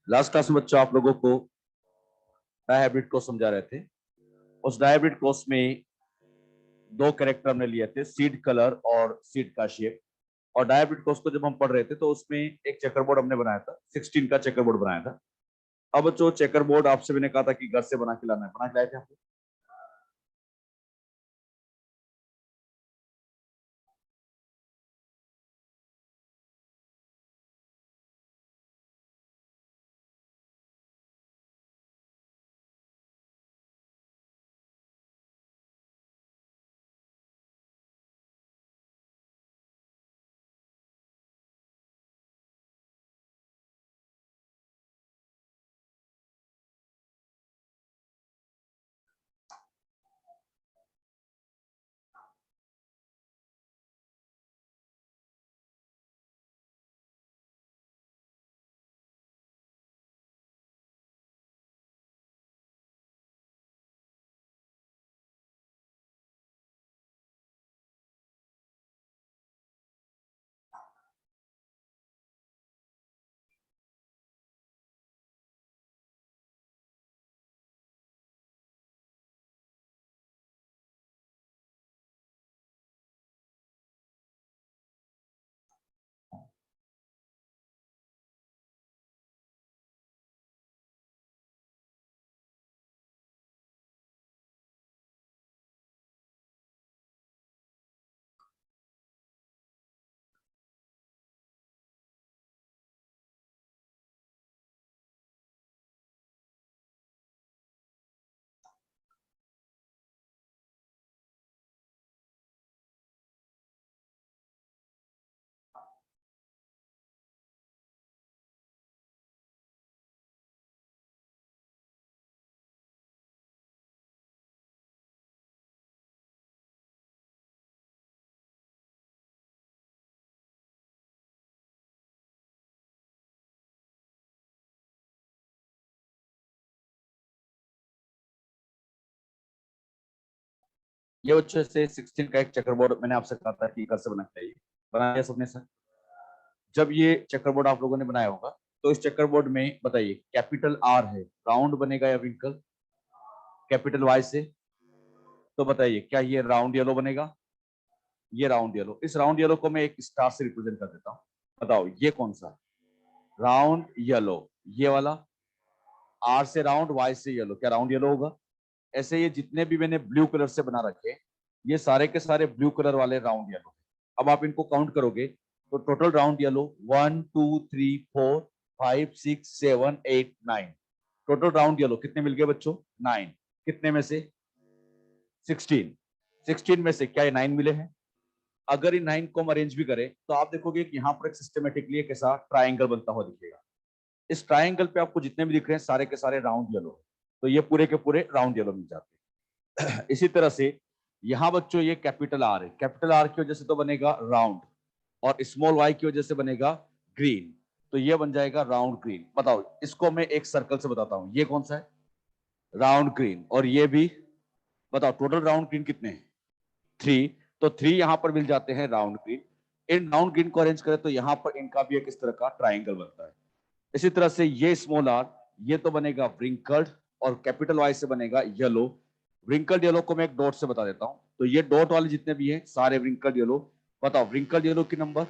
Last class में बच्चों आप लोगों को डायहाइब्रिड को समझा रहे थे। उस डायहाइब्रिड कोर्स में दो कैरेक्टर हमने लिए थे, सीड कलर और सीड का शेप। और डायहाइब्रिड कोर्स को जब हम पढ़ रहे थे तो उसमें एक चेकरबोर्ड हमने बनाया था, 16 का चेकरबोर्ड बनाया था। अब जो चेकरबोर्ड आपसे मैंने कहा था कि घर से बना के लाना है, बना के लाए थे आपको? ये बच्चों से 16 का एक चेकरबोर्ड मैंने आपसे कहा था कि घर से बना के लाइए, बनाया सबने सर? जब ये चेकरबोर्ड आप लोगों ने बनाया होगा तो इस चेकरबोर्ड में बताइए, कैपिटल आर है, राउंड बनेगा या विंकल? कैपिटल वाई से, तो बताइए क्या ये राउंड येलो बनेगा? ये राउंड येलो। इस राउंड येलो को मैं एक स्टार से रिप्रेजेंट कर देता हूँ। बताओ ये कौन सा राउंड येलो? ये वाला। आर से राउंड, वाई से येलो, क्या राउंड येलो होगा? ऐसे ये जितने भी मैंने ब्लू कलर से बना रखे, ये सारे के सारे ब्लू कलर वाले राउंड येलो। अब आप इनको काउंट करोगे तो total round yellow 1 2 3 4 5 6 7 8 9। Total round yellow कितने मिल गए बच्चों? 9। कितने में से? 16। 16 में से क्या ये 9 मिले हैं? अगर इन 9 को हम अरेंज भी करें तो आप देखोगे कि यहाँ पर एक सिस्टमेटिकली एक ऐसा ट्राइंगल बनता हुआ दिखेगा। इस ट्राइंगल पे आपको जितने भी दिख रहे हैं सारे के सारे राउंड येलो, तो ये पूरे के पूरे राउंड येलो मिल जाते हैं। इसी तरह से यहाँ बच्चों ये कैपिटल आर है, कैपिटल आर की वजह से तो बनेगा राउंड, और स्मॉल वाई की वजह से बनेगा ग्रीन, तो ये बन जाएगा राउंड ग्रीन। बताओ इसको मैं एक सर्कल से बताता हूँ, ये कौन सा है? Round green. और ये भी बताओ टोटल राउंड ग्रीन कितने हैं? 3। तो 3 यहां पर मिल जाते हैं round green. In round green को अरेंज करें तो यहां पर इनका भी एक इस तरह का ट्राइंगल बनता है। इसी तरह से ये स्मॉल आर, ये तो बनेगा व्रिंकल्ड, और कैपिटल वाई से बनेगा येलो। व्रिंकल्ड येलो को मैं एक डॉट से बता देता हूं, तो ये डॉट वाले जितने भी हैं सारे व्रिंकल्ड येलो। बताओ व्रिंकल्ड येलो की नंबर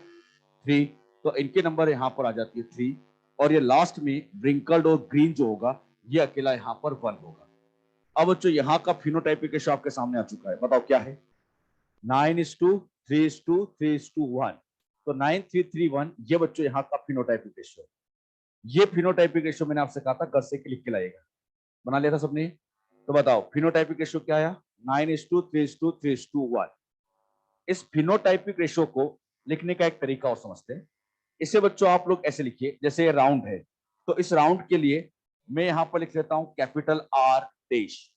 3, तो इनके नंबर यहां पर आ जाती है 3। और ये लास्ट में व्रिंकल्ड और ग्रीन जो होगा ये अकेला यहां पर 1 होगा। अब बच्चों यहाँ का फिनोटाइपिक रेशियो आपके सामने आ चुका है, बताओ क्या है? 9:3:3:1। तो 9:3:3:1 ये बच्चों यहाँ का फिनोटाइपिक रेशियो। ये फिनोटाइपिक रेशियो मैंने आपसे कहा था घर से लिख के लाइएगा, बना लिया था सबने? तो बताओ फिनोटाइपिक रेशियो क्या आया? 9:3:3:1। इस फिनोटाइपिक रेशियो को लिखने का एक तरीका और समझते हैं। इसे बच्चों आप लोग ऐसे लिखिए, जैसे ये राउंड है तो इस राउंड के लिए मैं यहां पर लिख लेता हूं कैपिटल आर डैश।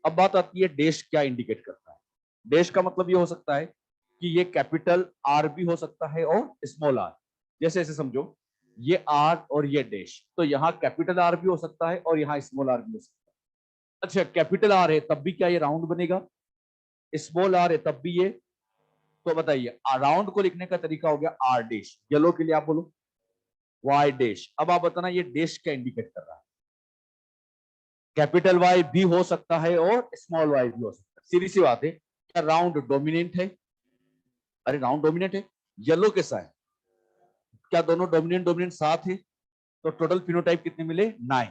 अब बात आती है डैश क्या इंडिकेट करता है। डैश का मतलब ये हो सकता है कि ये कैपिटल आर भी हो सकता है और स्मॉल आर। जैसे ऐसे समझो, ये आर और ये डैश, तो यहाँ कैपिटल आर भी हो सकता है और यहाँ स्मॉल आर भी हो सकता है। अच्छा कैपिटल आर है तब भी क्या ये राउंड बनेगा? स्मॉल आर है तब भी ये? तो बताइए राउंड को लिखने का तरीका हो गया आर डैश। येलो के लिए आप बोलो, वाई डैश। अब आप बताना ये डैश क्या इंडिकेट कर रहा है? कैपिटल वाई भी हो सकता है और स्मॉल वाई भी हो सकता है, सीधी सी बात है। क्या राउंड डोमिनेंट है? अरे राउंड डोमिनेंट है। येलो कैसा है? क्या दोनों डोमिनेंट डोमिनेंट साथ है? तो टोटल फिनोटाइप कितने मिले? 9।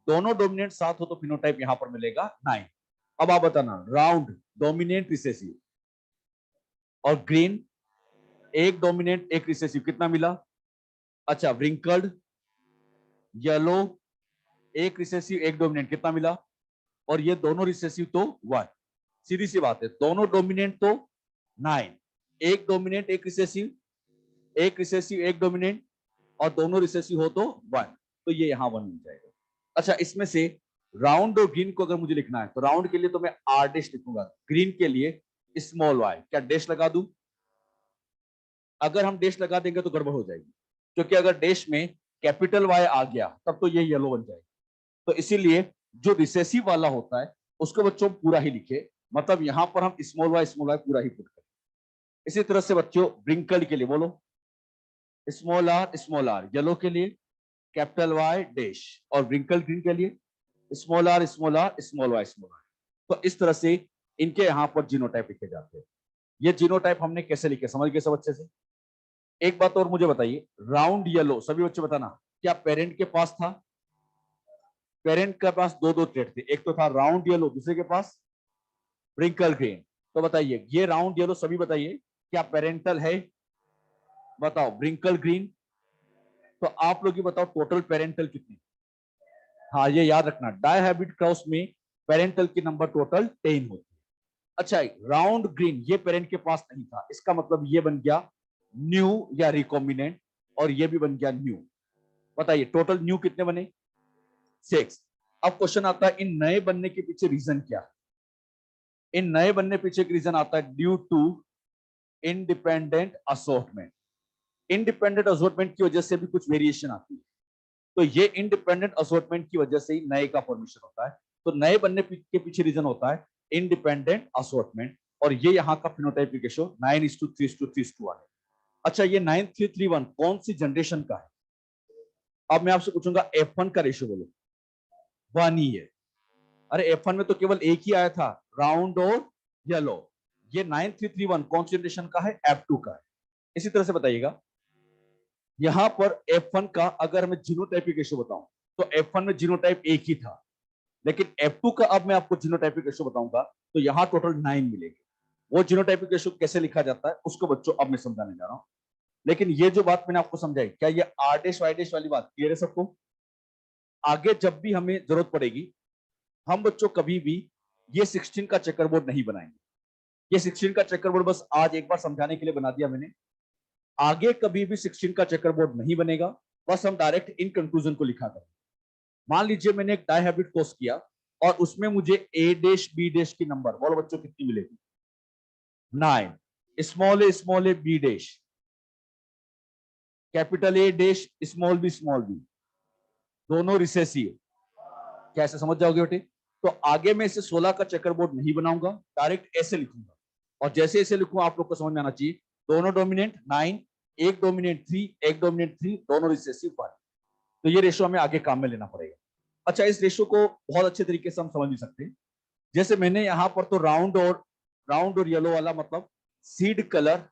दोनों डोमिनेंट साथ हो तो फिनोटाइप यहां पर मिलेगा 9। अब आप बताना राउंड डोमिनेंट रिसेसिव और ग्रीन एक डोमिनेंट एक रिसेसिव कितना मिला? अच्छा व्रिंकल्ड येलो एक रिसेसिव एक डोमिनेंट कितना मिला? और ये दोनों रिसेसिव तो 1। सीधी सी बात है, दोनों डोमिनेंट तो 9, एक डोमिनेंट एक रिसेसिव एक डोमिनेंट और दोनों रिसेसिव हो तो 1, तो ये यहां 1 मिल जाएगा। अच्छा इसमें से राउंड और ग्रीन को अगर मुझे लिखना है तो राउंड के लिए तो मैं आर डैश लिखूंगा, ग्रीन के लिए स्मॉल वाई। क्या डैश लगा दूं? अगर हम डैश लगा देंगे तो गड़बड़ हो जाएगी, क्योंकि अगर डैश में कैपिटल वाई आ गया तब तो ये येलो बन जाएगा। तो इसीलिए जो रिसेसिव वाला होता है उसको बच्चों पूरा ही लिखे, मतलब यहां पर हम स्मॉल वाई पूरा ही पुट करें। इसी तरह से बच्चों ब्रिंकल के लिए बोलो स्मॉल आर येलो के लिए कैपिटल वाई डैश, और ब्रिंकल ग्रीन के लिए small R small Y small R. तो इस तरह से इनके यहां पर जीनोटाइप लिखे जाते हैं। ये जीनोटाइप हमने कैसे लिखे समझ गए सब अच्छे से? एक बात और मुझे बताइए, राउंड येलो सभी बच्चे बताना, क्या पेरेंट के पास था? पेरेंट के पास दो दो ट्रेड थे, एक तो था राउंड येलो, दूसरे के पास ब्रिंकल ग्रीन। तो बताइए ये राउंड येलो सभी बताइए क्या पेरेंटल है? बताओ ब्रिंकल ग्रीन। तो आप लोग ही बताओ टोटल पेरेंटल कितने? हाँ ये याद रखना, डाई हैबिट क्रॉस में पेरेंटल की नंबर टोटल 10 होती है। अच्छा राउंड ग्रीन ये पेरेंट के पास नहीं था, इसका मतलब ये बन गया न्यू या रिकॉम्बिनेंट, और ये भी बन गया न्यू। बताइए टोटल न्यू कितने बने? 6। अब क्वेश्चन आता है इन नए बनने के पीछे रीजन क्या? इन नए बनने पीछे रीजन आता है due to independent assortment. Independent assortment की वजह से भी कुछ वेरिएशन आती है, तो ये इंडिपेंडेंट असॉर्टमेंट की वजह से ही नए का फॉर्मेशन होता है। तो नए बनने के पीछे रीजन होता है इंडिपेंडेंट असॉर्टमेंट, और ये यहाँ का फिनोटाइपिक रेशियो 9:3:3:1 है। अच्छा ये 9:3:3:1 कौन सी जनरेशन का है? अब मैं आपसे पूछूंगा F1 का रेशियो बोलो। 1 ही है। अरे F1 में तो केवल एक ही आया था राउंड और येलो। ये 9:3:3:1 कौन सी जनरेशन का है? F2 का है। इसी तरह से बताइएगा यहां पर F1 का अगर मैं जीनोटाइपिक रेशियो बताऊं तो F1 में जीनोटाइप एक ही था, लेकिन F2 का अब मैं आपको जीनोटाइपिक रेशियो बताऊंगा तो यहां टोटल 9 मिलेगी। वो जीनोटाइपिक रेशियो कैसे लिखा जाता है उसको बच्चों अब मैं समझाने जा रहा हूं। लेकिन ये जो बात मैंने आपको समझाई, क्या ये आर डैश वाई डैश वाली बात क्लियर है सबको? आगे जब भी हमें जरूरत पड़ेगी हम बच्चों कभी भी ये 16 का चेकरबोर्ड नहीं बनाएंगे। ये 16 का चेकरबोर्ड बस आज एक बार समझाने के लिए बना दिया मैंने, आगे कभी भी 16 का चेकरबोर्ड नहीं बनेगा। बस हम डायरेक्ट इन कंक्लूजन को लिखा करें। मान लीजिए मैंने एक डाई हैबिट कोर्स किया और उसमें मुझे ए डैश बी डैश की नंबर बोलो बच्चों कितनी मिलेगी? 9। Small A B dash, capital A dash small B, दोनों रिसेसिव। कैसे समझ जाओगे बेटे? तो आगे मैं इसे 16 का चेकरबोर्ड नहीं बनाऊंगा, डायरेक्ट ऐसे लिखूंगा, और जैसे ऐसे लिखूंगा आप लोग को समझ में आना चाहिए दोनों डोमिनेंट 9, एक डोमिनेंट 3, एक डोमिनेंट 3, दोनों रिसेसिव 1। तो ये रेशियो हमें आगे काम में लेना पड़ेगा। अच्छा इस रेशियो को बहुत अच्छे तरीके से हम समझ भी सकते हैं। जैसे मैंने यहां पर तो राउंड और येलो वाला मतलब सीड कलर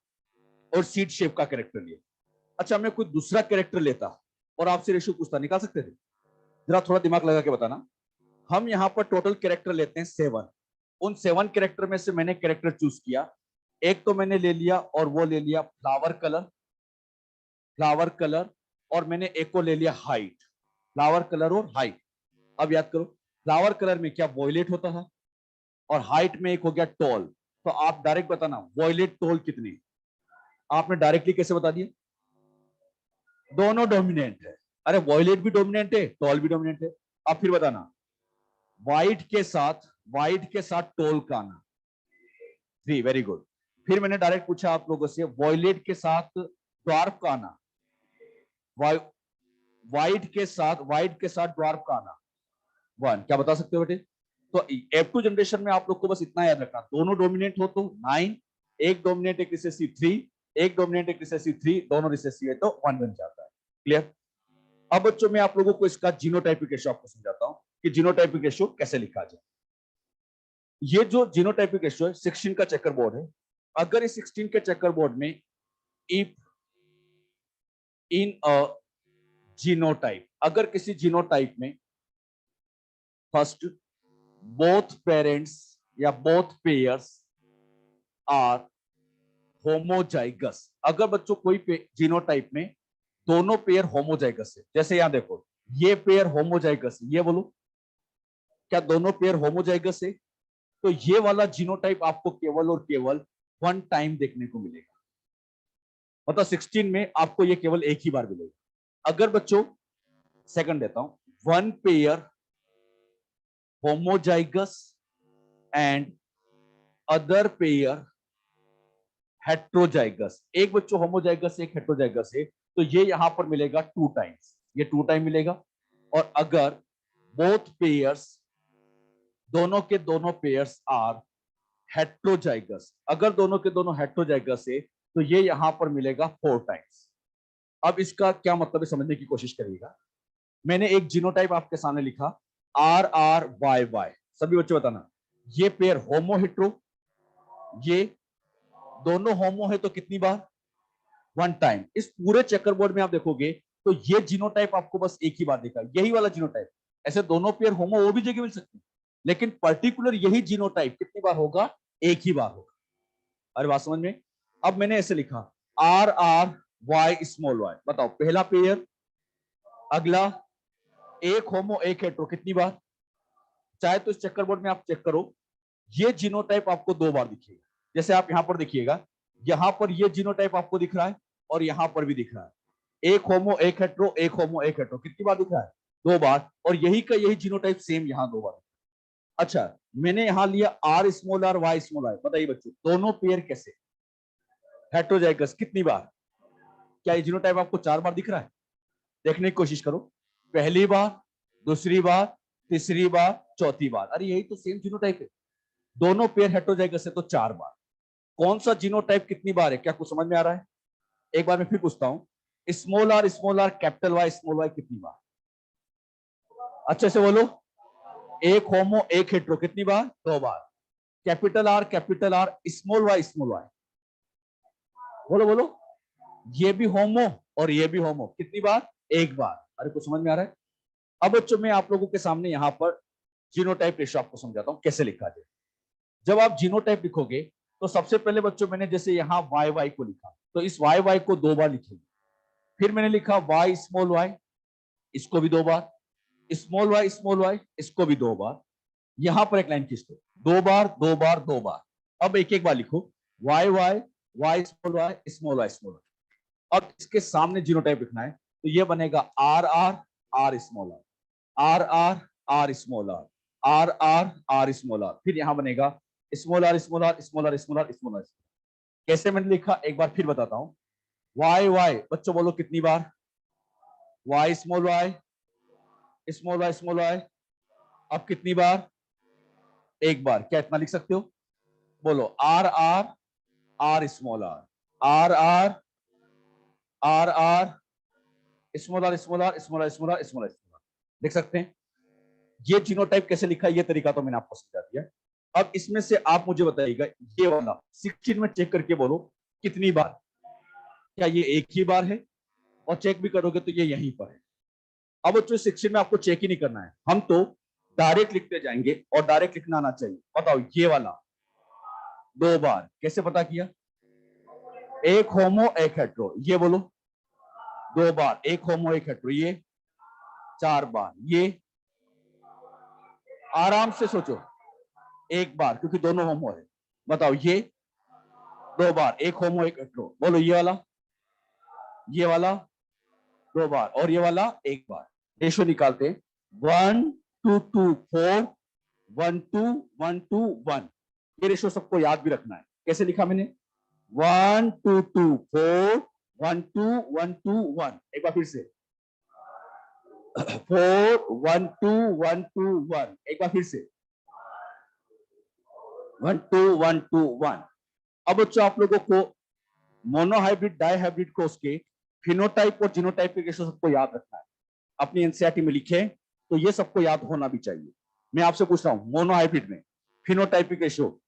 और सीड शेप का कैरेक्टर लिया। अच्छा मैं कोई दूसरा कैरेक्टर लेता और आपसे रेशियो पूछता, निकाल सकते थे? जरा थोड़ा दिमाग लगा के बताना। हम यहाँ पर टोटल कैरेक्टर लेते हैं 7। उन 7 कैरेक्टर में से मैंने कैरेक्टर चूज किया, एक तो मैंने ले लिया और वो ले लिया फ्लावर कलर, और मैंने एक को ले लिया हाइट, फ्लावर कलर और हाइट। अब याद करो फ्लावर कलर में क्या वॉयलेट होता था, और हाइट में एक हो गया टॉल। तो आप डायरेक्ट बताना वॉयलेट टॉल कितने? आपने डायरेक्टली कैसे बता दिया? दोनों डोमिनेंट है। अरे वॉयलेट भी डोमिनेंट है टॉल भी डोमिनेंट है। अब फिर बताना व्हाइट के साथ टोल का आना 3, वेरी गुड। फिर मैंने डायरेक्ट पूछा आप लोगों से वॉयलेट के साथ ड्वार्फ का आना, व्हाइट के साथ ड्वार्फ का आना 1। क्या बता सकते हो बेटे? तो F2 जनरेशन में आप लोग को बस इतना याद रखना, दोनों डोमिनेंट हो तो 9, एक डोमिनेंट एक रिसेसिव 3, एक डोमिनेंट एक रिसेसिव 3, दोनों रिसेसिव है तो 1 बन जाता है। क्लियर? अब बच्चों मैं आप लोगों को इसका जीनोटाइपिक रेशियो आपको समझाता हूं कि जीनोटाइपिक रेशियो कैसे लिखा जाए। ये जो जीनोटाइपिक रेशियो है 16 का चेकर बोर्ड है। अगर इस 16 के चेकर बोर्ड में इफ इन अ जीनोटाइप, अगर किसी जीनोटाइप में फर्स्ट बोथ पेरेंट्स या बोथ पेयर्स आर होमोजाइगस, अगर बच्चों कोई जीनोटाइप में दोनों पेयर होमोजाइगस है, जैसे यहां देखो ये पेयर होमोजाइगस है, ये बोलो क्या दोनों पेयर होमोजाइगस है? तो ये वाला जीनोटाइप आपको केवल और केवल वन टाइम देखने को मिलेगा, मतलब 16 में आपको ये केवल एक ही बार मिलेगा। अगर बच्चों सेकंड देता हूं, one pair homozygous and other pair heterozygous, एक बच्चों होमोजाइगस एक हेट्रोजाइगस है, तो ये यहां पर मिलेगा टू टाइम्स, ये टू टाइम मिलेगा। और अगर बोथ पेयर्स, दोनों के दोनों पेयर्स आर हेट्रोजाइगस, अगर दोनों के दोनों हेट्रोजाइगस है तो ये यहां पर मिलेगा फोर टाइम्स। अब इसका क्या मतलब है समझने की कोशिश करिएगा। मैंने एक जीनोटाइप आपके सामने लिखा आर आर वाई वाई, सभी बच्चे बताना ये पेयर होमो हेट्रो, ये दोनों होमो है तो कितनी बार? One time. इस पूरे चेकरबोर्ड में आप देखोगे तो ये जीनोटाइप आपको बस एक ही बार दिखा, यही वाला जीनोटाइप। ऐसे दोनों पेयर होमो वो भी जगह मिल सकते हैं, लेकिन पर्टिकुलर यही जीनोटाइप कितनी बार होगा? एक ही बार होगा। अरे बात समझ में? अब मैंने ऐसे लिखा R R Y small Y, बताओ पहला पेयर, अगला एक होमो एक हेट्रो, कितनी बार? चाहे तो इस चेकरबोर्ड में आप चेक करो, ये जीनोटाइप आपको दो बार दिखेगा। जैसे आप यहां पर देखिएगा, यहां पर ये जीनोटाइप आपको दिख रहा है और यहां पर भी दिख रहा है, एक होमो एक हेट्रो, एक होमो एक हेट्रो, कितनी बार दिख रहा है? दो बार। और यही का यही जीनोटाइप सेम यहां दो बार। अच्छा, मैंने यहां लिया R small R Y small R, बताइए बच्चों दोनों पेयर कैसे हेट्रोजाइगस, कितनी बार? क्या ये जीनोटाइप आपको चार बार दिख रहा है? देखने की कोशिश करो, पहली बार, दूसरी बार, तीसरी बार, चौथी बार। अरे यही तो सेम जीनोटाइप है, दोनों पेयर हेट्रोजाइगस है तो चार बार। कौन सा जीनोटाइप कितनी बार है, क्या कुछ समझ में आ रहा है? एक बार मैं फिर पूछता हूं, small R capital Y small Y कितनी बार? अच्छे से बोलो। एक होमो एक हेट्रो, कितनी बार? दो बार। कैपिटल आर स्मॉल वाई, बोलो बोलो। ये भी होमो और ये भी होमो, कितनी बार? एक बार। अरे कुछ समझ में आ रहा है? अब बच्चों मैं आप लोगों के सामने यहां पर जीनोटाइप रेशियो आपको समझाता हूं कैसे लिखा जाए। जब आप जीनोटाइप लिखोगे तो सबसे पहले बच्चों मैंने जैसे यहां वाई वाई को लिखा, तो इस वाई वाई को दो बार लिखेंगे। फिर मैंने लिखा वाई स्मॉल वाई, इसको भी दो बार, स्मॉल वाई इसको भी दो बार। यहां पर एक लाइन खींच दो, दो बार दो बार दो बार। अब एक एक बार लिखो, Y Y, Y small Y small Y. अब इसके सामने जीनोटाइप लिखना है, तो ये बनेगा R R R small R, R R R small R, R R R small R. फिर यहां बनेगा small R small R small R small R small R. कैसे मैंने लिखा एक बार फिर बताता हूं, वाई वाई बच्चों बोलो कितनी बार? Y small Y small Y. अब कितनी बार? एक बार। क्या इतना लिख सकते हो? बोलो R R R small R, R R R R small R small R small R small R small R. लिख सकते हैं। ये जीनोटाइप कैसे लिखा है ये तरीका तो मैंने आपको समझा दिया। अब इसमें से आप मुझे बताइएगा, ये वाला 16 में चेक करके बोलो कितनी बार? क्या ये एक ही बार है? और चेक भी करोगे तो ये यहीं पर है। अब बच्चों 16 में आपको चेक ही नहीं करना है, हम तो डायरेक्ट लिखते जाएंगे और डायरेक्ट लिखना आना चाहिए। बताओ ये वाला दो बार कैसे पता किया? एक होमो एक हेट्रो, ये बोलो दो बार, एक होमो एक हेट्रो, ये चार बार। ये आराम से सोचो, एक बार क्योंकि दोनों होमो है। बताओ ये दो बार, एक होमो एक हेट्रो। बोलो ये वाला दो बार और ये वाला एक बार। रेशो निकालते, 1:2:4, 1:1:1। ये रेशो सबको याद भी रखना है। कैसे लिखा मैंने? 1:2:4, 1:1:1। एक बार फिर से 4:1:1:1। एक बार फिर से 1:1:1। अब बच्चों आप लोगों को मोनोहाइब्रिड डाईहाइब्रिड को उसके फिनोटाइप और जीनोटाइप के रेशो सबको याद रखना है। अपनी एनसीईआरटी में लिखे, तो ये सबको याद होना भी चाहिए। मैं आपसे पूछ रहा हूं, मोनोहाइब्रिड में phenotypic ratio,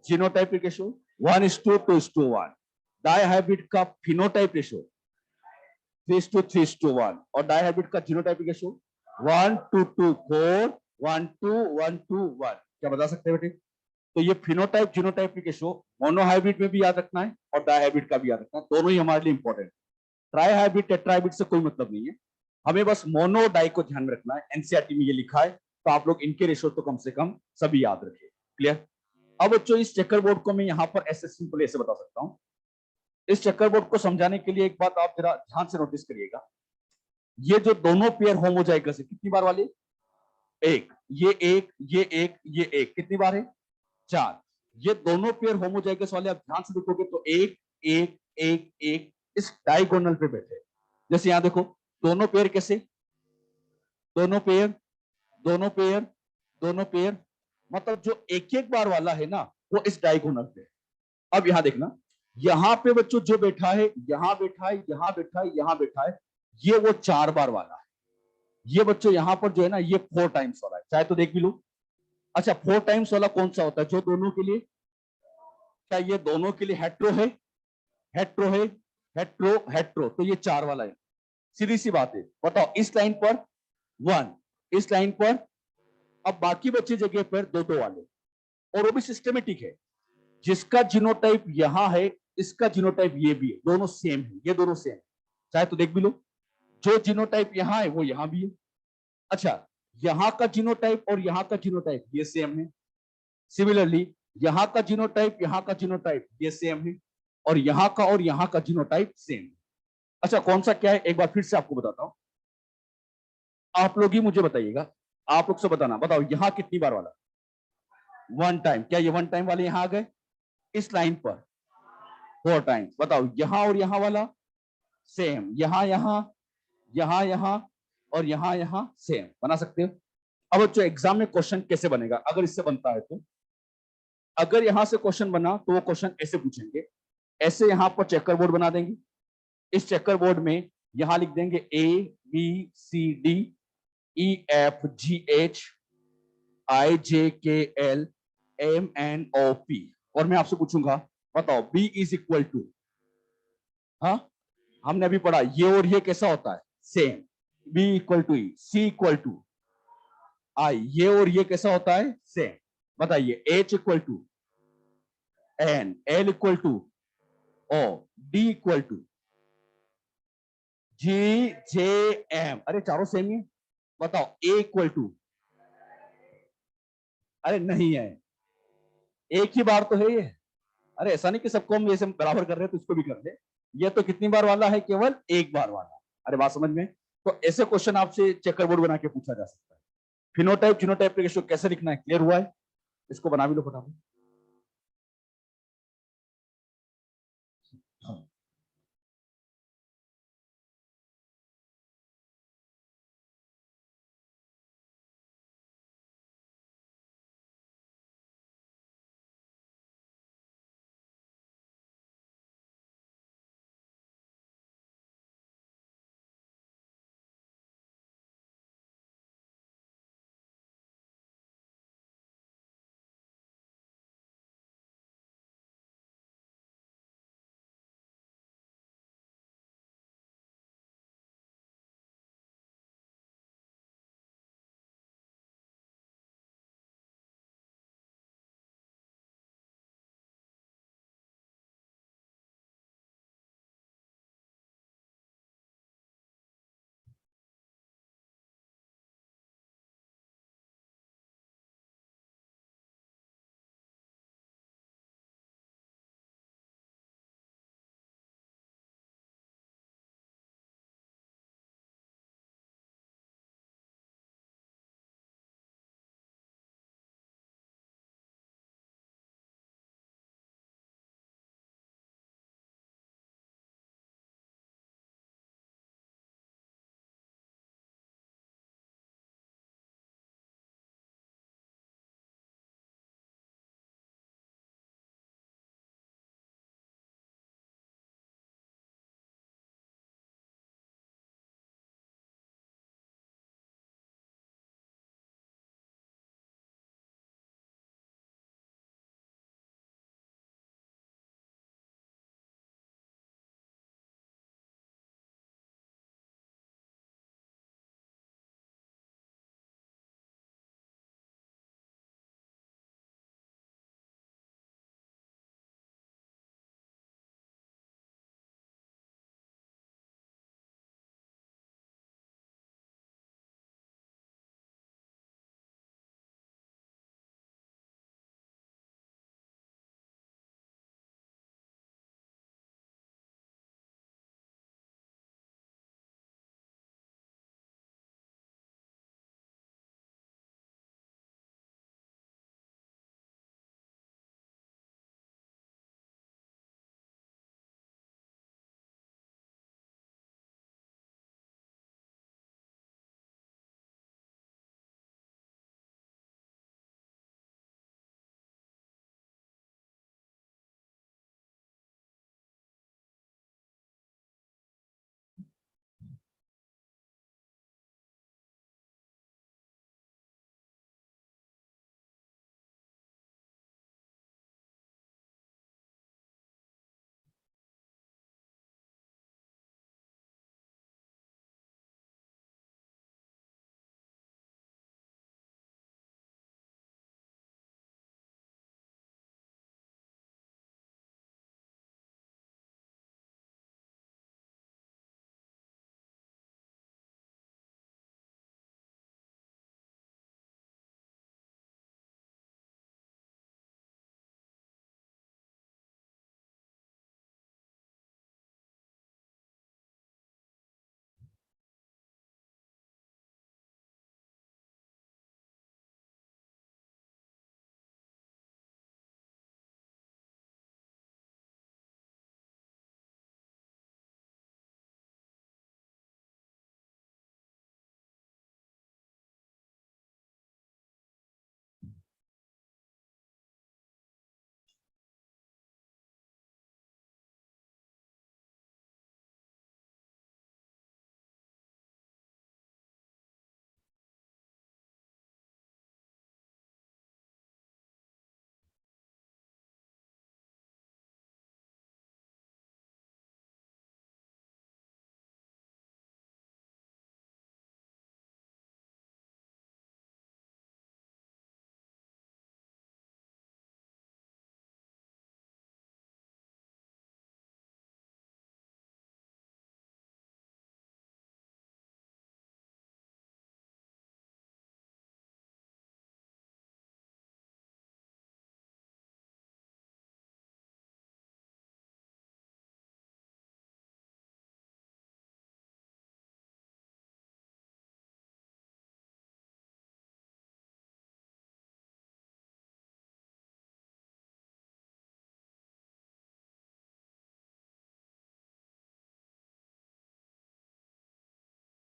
genotypic ratio 1:2:1, dihybrid का फिनोटाइप रेशियो 3:3:1, और डायहाइब्रिड का जीनोटाइपिक रेशियो 1:2:4, 1:1:1। क्या बता सकते हैं बेटे? तो ये फिनोटाइप जीनोटाइपिक रेशियो मोनोहाइब्रिड में भी याद रखना है और डायहाइब्रिड का भी याद रखना है, दोनों ही हमारे लिए इंपॉर्टेंट। ट्राईहाइब्रिड टेट्राहाइब्रिड से कोई मतलब नहीं है, हमें बस मोनो डाई को ध्यान में रखना है। एनसीईआरटी में ये लिखा है, तो आप लोग इनके रेशियो तो कम से कम सभी याद रखिए। क्लियर? अब बच्चों इस चेकर बोर्ड को मैं यहाँ पर ऐसे सिंपल ऐसे बता सकता हूँ। इस चेकर बोर्ड को समझाने के लिए एक बात आप जरा ध्यान से नोटिस करिएगा, ये जो दोनों पेयर होमोजाइगस है, कितनी बार वाले? एक, ये एक, ये एक, ये एक, कितनी बार है? 4। ये दोनों पेयर होमोजाइगस वाले आप ध्यान से देखोगे तो एक एक एक एक इस डायगोनल पे बैठे। जैसे यहां देखो, दोनों पेयर कैसे? दोनों पेयर, दोनों पेयर, दोनों पेयर, मतलब जो एक एक बार वाला है ना, वो इस डायगोनल पे। अब यहां देखना, यहां पे बच्चों जो बैठा है, यहां बैठा है, यहां बैठा है, यहां बैठा है, ये वो 4 बार वाला है। ये बच्चों यहां पर जो है ना, ये 4 टाइम्स वाला है, चाहे तो देख भी लो। अच्छा, 4 टाइम्स वाला कौन सा होता है? जो दोनों के लिए, क्या ये दोनों के लिए हेट्रो है? हेट्रो है, हेट्रो हेट्रो, तो ये 4 वाला है। सीधी सी बात है। बताओ, इस लाइन पर 1, इस लाइन पर, अब बाकी बच्चे जगह पर दो दो वाले, और वो भी सिस्टमेटिक है। जिसका जीनोटाइप यहां है, इसका जीनोटाइप ये भी है, दोनों सेम है, ये दोनों सेम, चाहे तो देख भी लो। जो जीनोटाइप यहां है वो यहां भी है। अच्छा, यहां का जीनोटाइप और यहां का जीनोटाइप ये सेम है। सिमिलरली यहां का जीनोटाइप, यहां का जीनोटाइप ये सेम है, और यहां का और यहां का जीनोटाइप सेम है। अच्छा, कौन सा क्या है एक बार फिर से आपको बताता हूं, आप लोग ही मुझे बताइएगा, आप लोग से बताना। बताओ, यहां कितनी बार वाला? 1 टाइम। क्या ये 1 टाइम वाले यहां आ गए? इस लाइन पर 4 टाइम्स। बताओ, यहां और यहां वाला सेम, यहां यहां, यहां यहां, और यहां यहां सेम। बना सकते हो? अब बच्चों एग्जाम में क्वेश्चन कैसे बनेगा अगर इससे बनता है तो? अगर यहां से क्वेश्चन बना तो वो क्वेश्चन ऐसे पूछेंगे, ऐसे यहां पर चेकर बोर्ड बना देंगे। इस चेकर बोर्ड में यहां लिख देंगे A B C D E F G H I J K L M N O P, और मैं आपसे पूछूंगा, बताओ बी इज इक्वल टू, हाँ हमने अभी पढ़ा, ये और ये कैसा होता है? Same. B equal to E, C equal to I, ये और ये कैसा होता है? सेम। बताइए, H equal to N, L equal to O, D equal to G J M, अरे चारों सेम ही। बताओ, ए इक्वल टू, अरे नहीं है, एक ही बार तो है ये। अरे ऐसा नहीं कि सबको हम ऐसे बराबर कर रहे हैं तो इसको भी कर ले। ये तो कितनी बार वाला है? केवल एक बार वाला। अरे बात समझ में? तो ऐसे क्वेश्चन आपसे चेकर बोर्ड बना के पूछा जा सकता है। फिनोटाइप जीनोटाइप रेशियो कैसे लिखना है, क्लियर हुआ है? इसको बना भी लो फटाफट।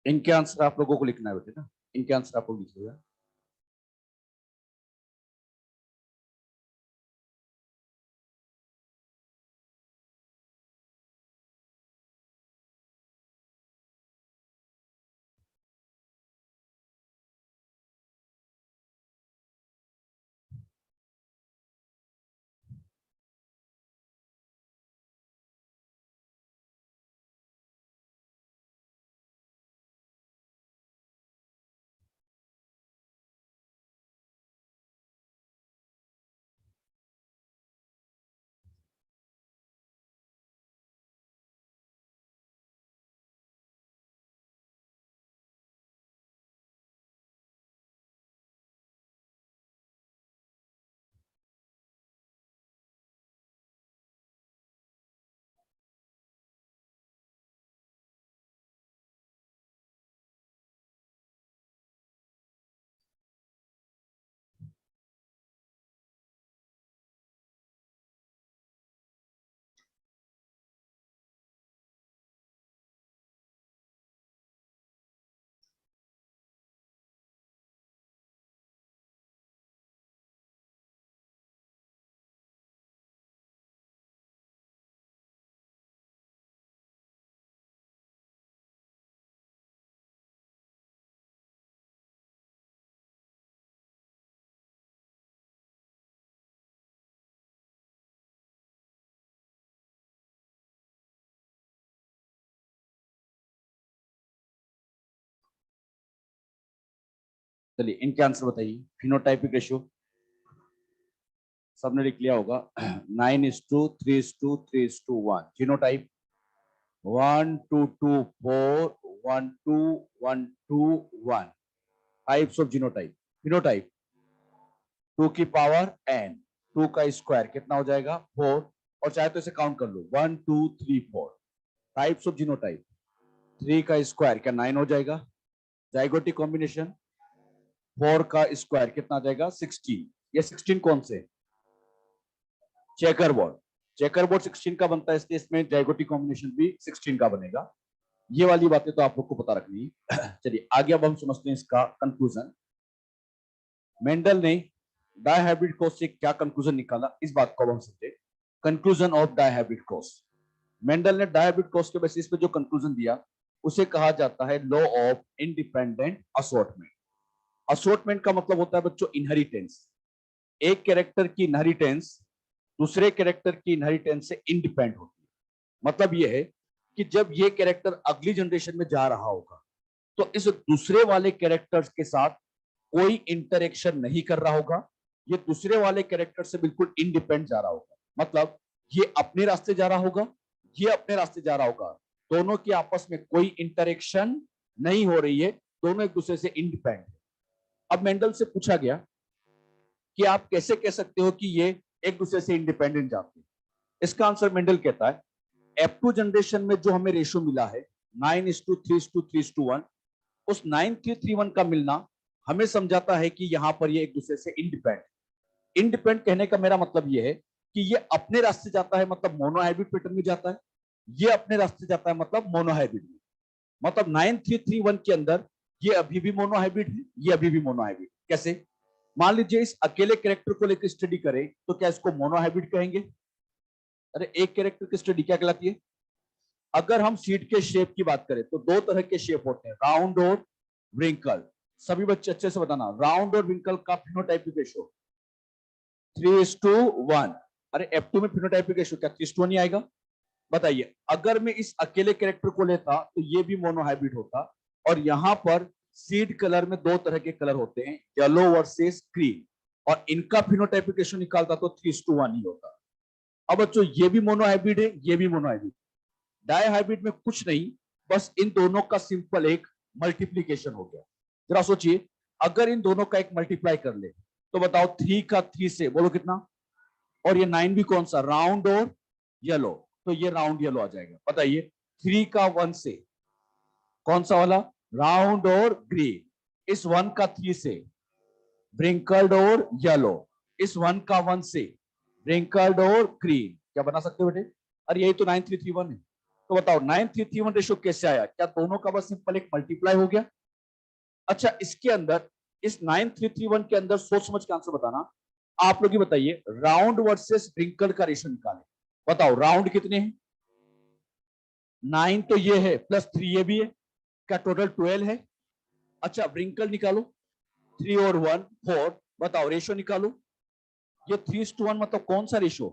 इनके आंसर आप लोगों को लिखना है बेटे ना, इनके आंसर आप लोग लिखिएगा। चलिए इनके आंसर बताइए। फिनोटाइपिक रेशियो सबने लिख लिया होगा। 9:3:3:1। Genotype 1:2:4 1:2:1:2:1। Types of genotype. Phenotype 2 की पावर n, 2 का स्क्वायर कितना हो जाएगा 4, और चाहे तो इसे काउंट कर लो 1 2 3 4। टाइप्स ऑफ जीनोटाइप 3 का स्क्वायर क्या 9 हो जाएगा। जाइगोटिक कॉम्बिनेशन 4 का स्क्वायर कितना आ जाएगा 16। ये 16 कौन से, चेकर बोर्ड। चेकर बोर्ड 16 का बनता है, इसलिए इसमें जाइगोटिक कॉम्बिनेशन भी 16 का बनेगा। ये वाली बातें तो आप लोग को पता रखनी है। चलिए आगे अब हम समझते हैं इसका कंक्लूजन। मेंडल ने डायहाइब्रिड क्रॉस से क्या कंक्लूजन निकाला, इस बात को अब हम समझे। Conclusion of dihybrid cross. Mendel ने डायहाइब्रिड क्रॉस के बेसिस पे जो कंक्लूजन दिया उसे कहा जाता है law of independent assortment. Assortment का मतलब होता है बच्चों इनहेरिटेंस। एक कैरेक्टर की इनहेरिटेंस दूसरे कैरेक्टर की इनहेरिटेंस से इंडिपेंडेंट होती है। मतलब यह है कि जब ये कैरेक्टर अगली जनरेशन में जा रहा होगा तो इस दूसरे वाले कैरेक्टर्स के साथ कोई इंटरेक्शन नहीं कर रहा होगा, ये दूसरे वाले कैरेक्टर से बिल्कुल इंडिपेंडेंट जा रहा होगा। मतलब ये अपने रास्ते जा रहा होगा, ये अपने रास्ते जा रहा होगा, दोनों की आपस में कोई इंटरेक्शन नहीं हो रही है, दोनों एक दूसरे से इंडिपेंडेंट है। अब मेंडल से पूछा गया कि आप कैसे कह सकते हो कि ये एक दूसरे से इंडिपेंडेंट जाते हैं। इसका आंसर मेंडल कहता है F2 जनरेशन में जो हमें रेशियो मिला है 9:3:3:1, उस 9:3:1 का मिलना हमें समझाता है कि यहां पर ये एक दूसरे से इंडिपेंडेंट। इंडिपेंडेंट कहने का मेरा मतलब ये है कि ये अपने रास्ते जाता है मतलब मोनोहाइब्रिड पैटर्न में जाता है, ये अपने रास्ते जाता है मतलब मोनोहाइब्रिड में। मतलब 9:3:3:1 के अंदर ये अभी भी मोनोहाइब्रिड है, ये अभी भी मोनोहाइब्रिड। कैसे, मान लीजिए इस अकेले कैरेक्टर को लेकर स्टडी करें तो क्या इसको मोनोहाइब्रिड कहेंगे। अरे एक कैरेक्टर की स्टडी क्या कहलाती है। अगर हम सीट के शेप की बात करें तो दो तरह के शेप होते हैं, राउंड और व्रिंकल। सभी बच्चे अच्छे से बताना, राउंड और व्रिंकल का फिनोटाइपिक रेशियो 3:1। अरे F2 में फिनोटाइपिक रेशियो क्या 3:1 ही आएगा। बताइए अगर मैं इस अकेले कैरेक्टर को लेता तो ये भी मोनोहाइब्रिड होता, और यहां पर सीड कलर में दो तरह के कलर होते हैं, येलो वर्सेस ग्रीन, और इनका फिनोटाइपिक रेशियो निकालता तो 3:1 ही होता। अब बच्चों ये भी मोनोहाइब्रिड है, ये भी मोनोहाइब्रिड। डायहाइब्रिड में कुछ नहीं, बस इन दोनों का सिंपल एक मल्टीप्लीकेशन हो गया। जरा सोचिए अगर इन दोनों का एक मल्टीप्लाई कर ले तो बताओ 3 का 3 से बोलो कितना, और ये 9 भी कौन सा, राउंड और येलो, तो ये राउंड येलो आ जाएगा। बताइए 3 का 1 से कौन सा वाला, राउंड और ग्रीन। इस 1 का 3 से ब्रिंकल्ड और येलो, इस 1 का 1 से ब्रिंकल्ड और ग्रीन। क्या बना सकते हो बेटे, अरे यही तो 9:3:3:1 है। तो बताओ 9331 रेशियो कैसे आया? क्या दोनों का बस सिंपल एक मल्टीप्लाई हो गया? अच्छा, इसके अंदर इस 9331 के अंदर सोच समझ के आंसर बताना। आप लोग ही बताइए, राउंड वर्सेस रिंकल का रेशियो निकालें। बताओ राउंड कितने हैं? 9 तो ये है, प्लस 3 ये भी है, क्या टोटल 12 है? अच्छा, रिंकल निकालो, 3 और 1 4। बताओ रेशियो निकालो, ये 3:1 मतलब कौन सा रेशियो?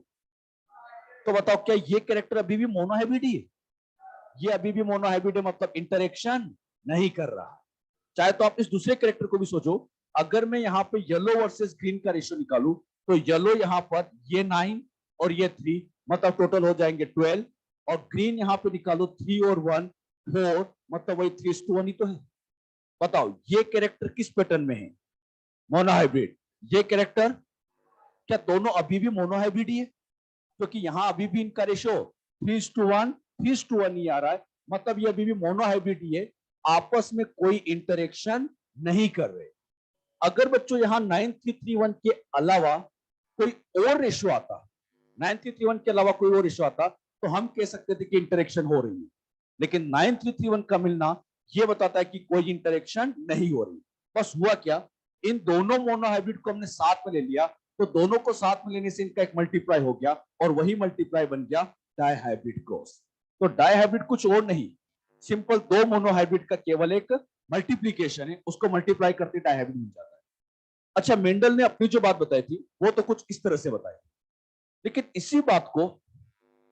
तो बताओ क्या ये कैरेक्टर अभी भी मोनोहाइब्रिड है? ये अभी भी मोनोहाइब्रिड है, मतलब इंटरेक्शन नहीं कर रहा। चाहे तो आप इस दूसरे कैरेक्टर को भी सोचो, अगर मैं यहाँ पे येलो वर्सेस ग्रीन का रेशियो निकालू, तो येलो यहाँ पर ये 9 और ये 3, मतलब टोटल हो जाएंगे 12। और ग्रीन यहाँ पे निकालो 3 और 1 4, मतलब वही 3:1 ही तो है। बताओ ये कैरेक्टर किस पैटर्न में है? मोनोहाइब्रिड। ये कैरेक्टर, क्या दोनों अभी भी मोनोहाइब्रिड ही है? क्योंकि यहाँ अभी भी इनका रेशियो 3:1 ही आ रहा है, मतलब ये अभी भी मोनोहाइब्रिड ही है, आपस में कोई इंटरेक्शन नहीं कर रहे। अगर बच्चों यहाँ 9331 के अलावा कोई और रेशियो आता, 9331 के अलावा कोई और रेशियो आता, तो हम कह सकते थे कि इंटरेक्शन हो रही है। लेकिन 9331 का मिलना यह बताता है कि कोई इंटरेक्शन नहीं हो रही। बस हुआ क्या, इन दोनों मोनोहाइब्रिड को हमने साथ में ले लिया, तो दोनों को साथ में लेने से इनका एक मल्टीप्लाई हो गया, और वही मल्टीप्लाई बन गया डाइहाइब्रिड क्रॉस। तो डाइहाइब्रिड कुछ और नहीं, सिंपल दो मोनोहाइब्रिड का केवल एक मल्टीप्लीकेशन है, उसको मल्टीप्लाई करते डाइहाइब्रिड मिल जाता है। अच्छा, मेंडल ने अपनी जो बात बताई थी वो तो कुछ इस तरह से बताई, लेकिन इसी बात को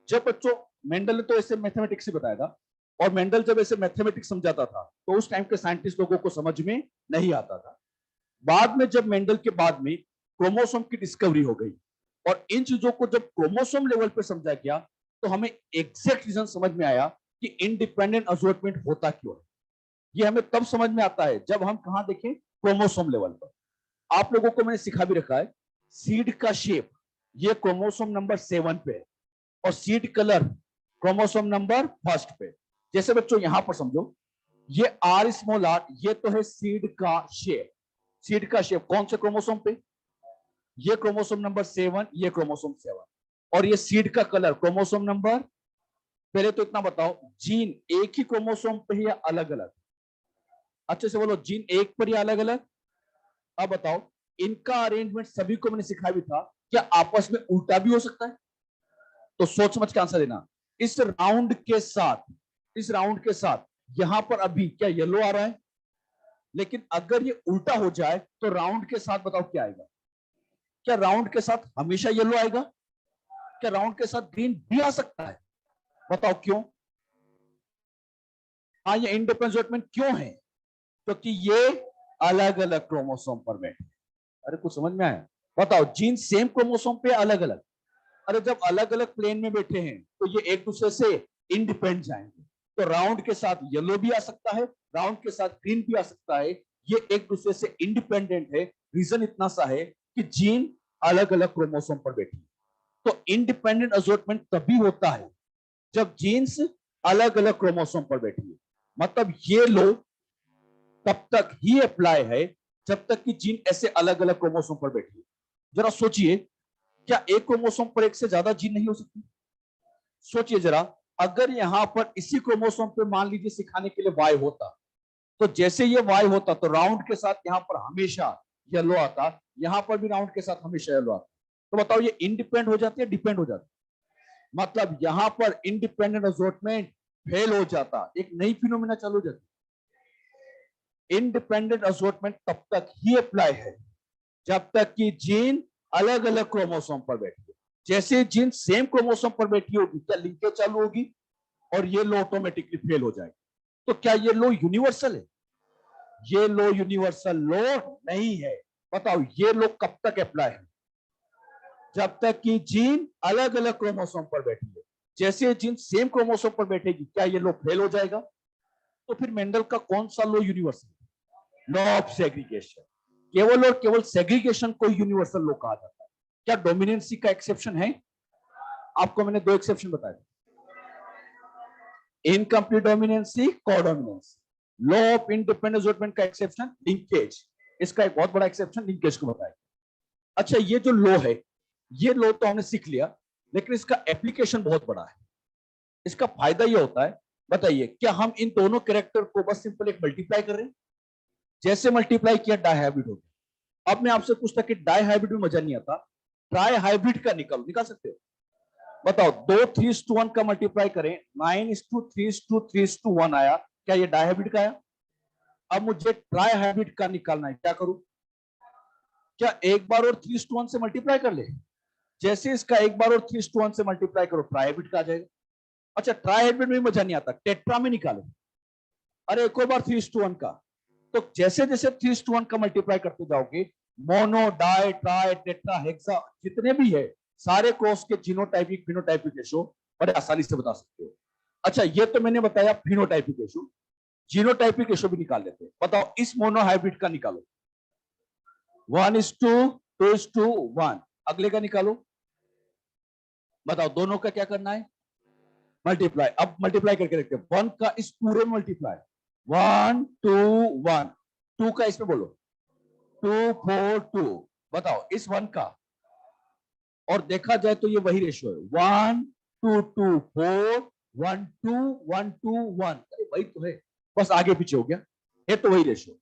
जब बच्चों, मेंडल ने तो ऐसे मैथमेटिक्स से बताया था, और मेंडल जब ऐसे मैथमेटिक्स समझाता था तो उस टाइम के साइंटिस्ट लोगों को समझ में नहीं आता था। बाद में जब मेंडल के बाद में क्रोमोसोम की डिस्कवरी हो गई, और इन चीजों को जब क्रोमोसोम लेवल पर समझा गया, तो हमें एग्जैक्ट रीजन समझ में आया कि इंडिपेंडेंट असॉर्टमेंट होता क्यों है। ये हमें तब समझ में आता है जब हम कहां देखें, क्रोमोसोम लेवल पर। आप लोगों को मैंने सिखा भी रखा है, सीड का शेप ये क्रोमोसोम नंबर 7 पे है, और सीड कलर क्रोमोसोम नंबर 1 पे। जैसे बच्चों यहां पर समझो, ये आर स्मॉल आर, ये तो है सीड का शेप। सीड का शेप कौन से क्रोमोसोम पे? ये क्रोमोसोम नंबर 7, ये क्रोमोसोम 7। और ये सीड का कलर क्रोमोसोम नंबर, पहले तो इतना बताओ, जीन एक ही क्रोमोसोम पे है या अलग अलग? अच्छे से बोलो, जीन एक पर या अलग अलग? अब बताओ, इनका अरेंजमेंट सभी को मैंने सिखाया भी था, क्या आपस में उल्टा भी हो सकता है? तो सोच समझ के आंसर देना। इस राउंड के साथ, इस राउंड के साथ यहां पर अभी क्या येलो आ रहा है, लेकिन अगर ये उल्टा हो जाए तो राउंड के साथ बताओ क्या आएगा? क्या राउंड के साथ हमेशा येलो आएगा? क्या राउंड के साथ ग्रीन भी आ सकता है? बताओ क्यों? हाँ, ये इंडिपेंडेंट क्यों है? क्योंकि ये अलग अलग क्रोमोसोम पर बैठे। अरे कुछ समझ में आया? बताओ, जीन सेम क्रोमोसोम पे अलग अलग? अरे जब अलग अलग प्लेन में बैठे हैं तो ये एक दूसरे से इंडिपेंडेंट जाएंगे। तो राउंड के साथ येलो भी आ सकता है, राउंड के साथ ग्रीन भी आ सकता है, ये एक दूसरे से इंडिपेंडेंट है। रीजन इतना सा है कि जीन अलग अलग क्रोमोसोम पर बैठी है। तो इंडिपेंडेंट असॉर्टमेंट तभी होता है जब जीन्स अलग अलग क्रोमोसोम पर बैठी है। मतलब ये लो तब तक ही अप्लाई है जब तक कि जीन ऐसे अलग अलग क्रोमोसोम पर बैठी है। जरा सोचिए, क्या एक क्रोमोसोम पर एक से ज्यादा जीन नहीं हो सकती? सोचिए जरा, अगर यहां पर इसी क्रोमोसोम पे मान लीजिए सिखाने के लिए वाई होता, तो जैसे ये वाई होता तो राउंड के साथ यहां पर हमेशा येलो आता, यहां पर भी राउंड के साथ हमेशा येलो आता। तो बताओ ये इंडिपेंडेंट हो जाती है, डिपेंड हो जाती? मतलब यहां पर इंडिपेंडेंट असॉर्टमेंट फेल हो जाता, एक नई फिनोमिना चालू हो जाती। इंडिपेंडेंट असॉर्टमेंट तब तक ही अप्लाई है जब तक कि जीन अलग अलग क्रोमोसोम पर बैठी है। जैसे जीन सेम क्रोमोसोम पर बैठी होगी, क्या लिंकेज चालू होगी और ये लो ऑटोमेटिकली फेल हो जाएगी। तो क्या ये लो यूनिवर्सल है? ये लो यूनिवर्सल लो नहीं है। बताओ ये लो कब तक अप्लाई है? जब तक कि जीन अलग अलग क्रोमोसोम पर बैठी है। जैसे जीन सेम क्रोमोसोम पर बैठेगी, क्या ये लो फेल हो जाएगा? तो फिर मेंडल का कौन सा लो यूनिवर्सल? Law of segregation. केवल और केवल सेग्रीगेशन को यूनिवर्सल लॉ कहा जाता है। क्या डोमिनेंसी का एक्सेप्शन है? आपको मैंने दो एक्सेप्शन बताए, incomplete dominancy, codominancy. Law of independent assortment का एक्सेप्शन लिंकेज, इसका एक बहुत बड़ा एक्सेप्शन लिंकेज को बताया। अच्छा, ये जो लॉ है, ये लॉ तो हमने सीख लिया, लेकिन इसका एप्लीकेशन बहुत बड़ा है। इसका फायदा ये होता है, बताइए क्या हम इन दोनों कैरेक्टर को बस सिंपल एक मल्टीप्लाई कर रहे हैं, जैसे मल्टीप्लाई किया डाई हाइब्रिड हो गया। अब मैं आपसे पूछता कि डाई हाइब्रिड में मजा नहीं आता, ट्राई हाइब्रिड का निकालो, निकाल सकते हो? बताओ, दो 3:1 का मल्टीप्लाई करें, 9:3:3:1 आया, क्या ये डाई हाइब्रिड का आया? अब मुझे ट्राई हाइब्रिड का निकालना है, क्या करूं? क्या एक बार और 3:1 से मल्टीप्लाई कर ले? जैसे इसका एक बार और 3:1 से मल्टीप्लाई करो, ट्राई हाइब्रिड का आ जाएगा। अच्छा, ट्राई हाइब्रिड में मजा नहीं आता, टेट्रा में निकालो। अरे एक और बार 3:1 का, तो जैसे जैसे 3:1 का मल्टीप्लाई करते जाओगे, mono di tri tetra hexa जितने भी है सारे क्रॉस के जीनोटाइपिक फिनोटाइपिक रेशो बड़े आसानी से बता सकते हो। अच्छा, ये तो मैंने बताया फिनोटाइपिक रेशो, जीनोटाइपिक रेशो भी निकाल लेते हैं। बताओ इस मोनो हाइब्रिड का निकालो, 1:2:1। अगले का निकालो, बताओ दोनों का क्या करना है? मल्टीप्लाई। अब मल्टीप्लाई करके देखते हैं, 1 का इस पूरे मल्टीप्लाई, 1:2:1, 2 का इसमें बोलो 2:4:2। बताओ इस 1 का, और देखा जाए तो ये वही रेशियो है, 1:2:2:4, 1:2:1:2:1। अरे वही तो है, बस आगे पीछे हो गया, है तो वही रेशियो।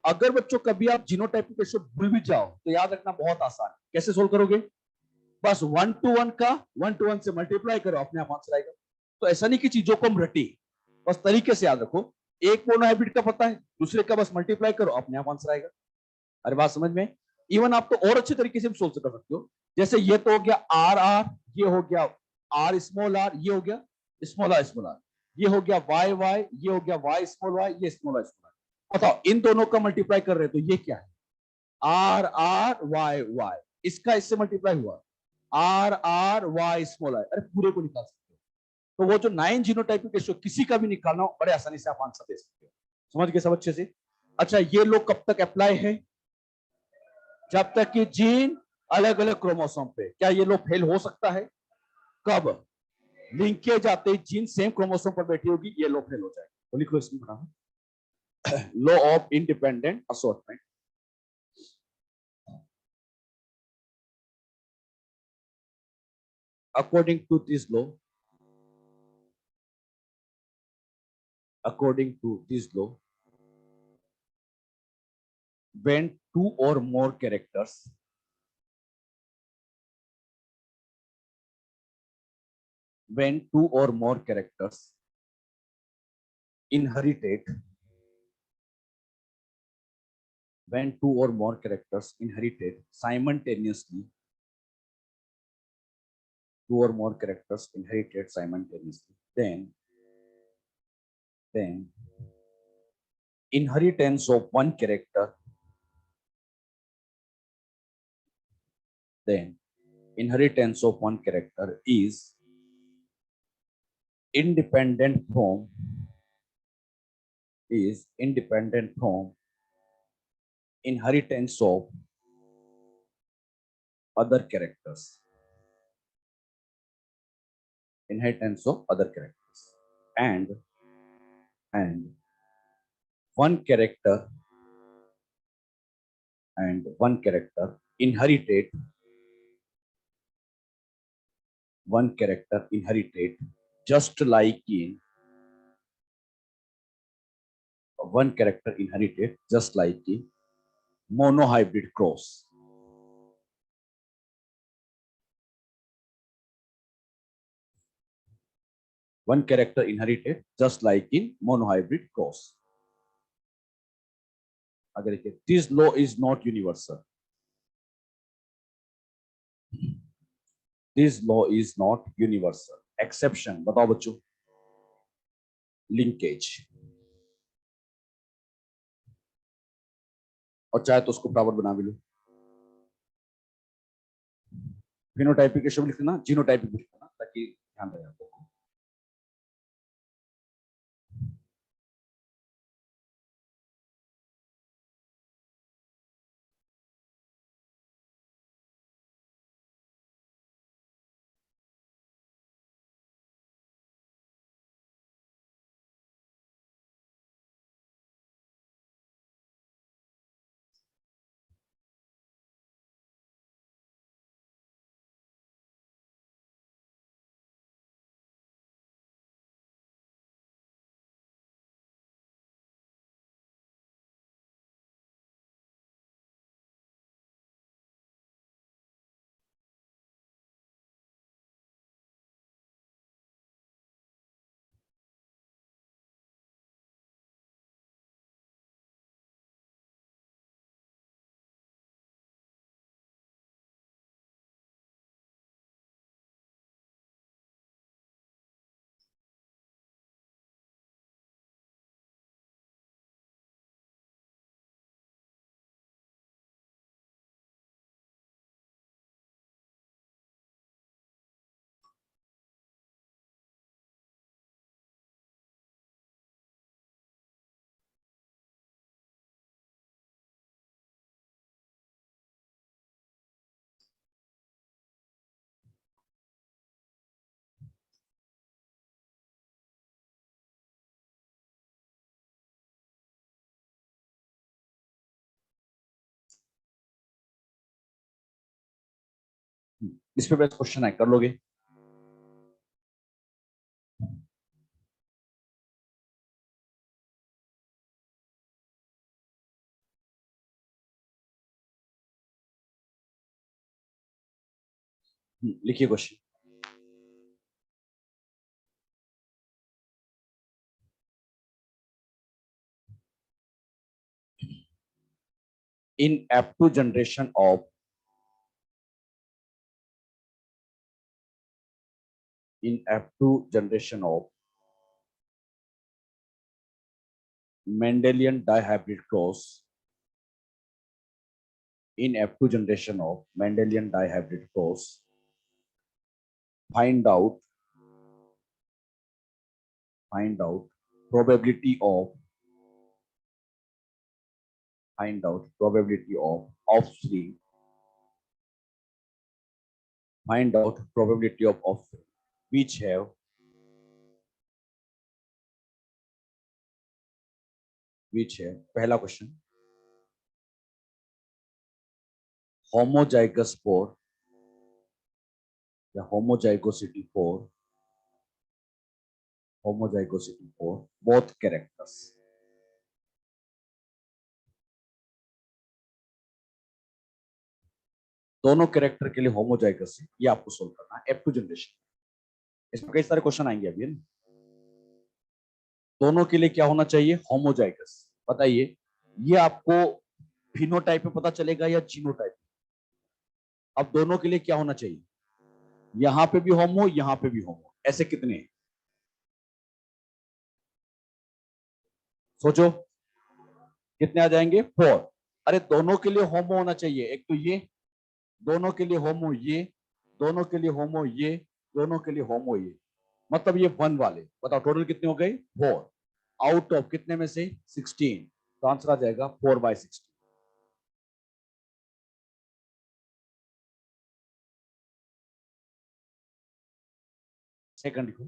अगर बच्चों कभी आप जीनोटाइपिक रेशियो भूल भी जाओ तो याद रखना बहुत आसान है। कैसे सोल्व करोगे? बस 1:1 का 1:1 से मल्टीप्लाई करो, अपने आप आंसर आएगा। तो ऐसा नहीं कि चीजों को हम रटी, बस तरीके से याद रखो। एक मोनो हाइब्रिड का पता है, दूसरे का बस मल्टीप्लाई करो, अपने आप आंसर आएगा। अरे बात समझ में? इवन आप तो और अच्छे तरीके से भी सोच कर सकते हो, जैसे ये तो हो गया आर आर, ये हो गया आर स्मॉल आर, ये हो गया स्मॉल आर, ये हो गया वाई वाई, ये हो गया वाई स्मॉल वाई, ये स्मॉल आर। बताओ इन दोनों का मल्टीप्लाई कर रहे हैं तो ये क्या है? आर आर वाई वाई, इसका इससे मल्टीप्लाई हुआ R R Y small I. अरे पूरे को निकाल सकते हो। तो वो जो 9 जीनोटाइपिक रेशियो किसी का भी निकालना हो, बड़े आसानी से आप आंसर दे सकते हो। समझ गए सब अच्छे से? अच्छा, ये लोग कब तक अप्लाई है? जब तक कि जीन अलग अलग क्रोमोसोम पे। क्या ये लोग फेल हो सकता है? कब? लिंकेज आते ही जीन सेम क्रोमोसोम पर बैठी होगी, ये लोग फेल हो जाएगा। तो लिखो इसमें बना, law of independent assortment. According to this law, according to this law, when two or more characters when two or more characters inherited when two or more characters inherited simultaneously two or more characters inherited simultaneously, then inheritance of one character then inheritance of one character is independent from inheritance of other characters and and one character inherited just like in one character inherited just like in monohybrid cross. One character inherited just like in monohybrid cross. अगर देखिए, this law is not universal. This law is not universal. Exception बताओ बच्चों, linkage, और चाहे तो उसको बराबर बना भी लो। फिनोटाइपिक रेशियो भी लिख लेना, जीनोटाइपिक भी लिख लेना, ताकि ध्यान रहे आपको। इस पे बेस्ट क्वेश्चन है, कर लोगे? लिखिए question. in F2 generation of in F2 generation of Mendelian dihybrid cross in F2 generation of Mendelian dihybrid cross, find out probability of offspring, find out probability of offspring which have पहला question, homozygous for या homozygosity for both characters, दोनों character के लिए homozygous, ये आपको solve करना है F2 generation. इसमें कई सारे क्वेश्चन आएंगे अभी। दोनों के लिए क्या होना चाहिए? होमोजाइगस। बताइए, ये आपको फिनोटाइप में पता चलेगा या जीनोटाइप? अब दोनों के लिए क्या होना चाहिए? यहां पे भी होमो, यहां पे भी होमो, ऐसे कितने हैं? सोचो कितने आ जाएंगे? 4। अरे दोनों के लिए होमो होना चाहिए, एक तो ये, दोनों के लिए होमो ये, दोनों के लिए होमो ये, दोनों के लिए होमो ये, मतलब ये 1 वाले। बताओ टोटल कितने हो गए? 4 आउट ऑफ कितने में से? 16। तो आंसर आ जाएगा 4/16। सेकंड लिखो,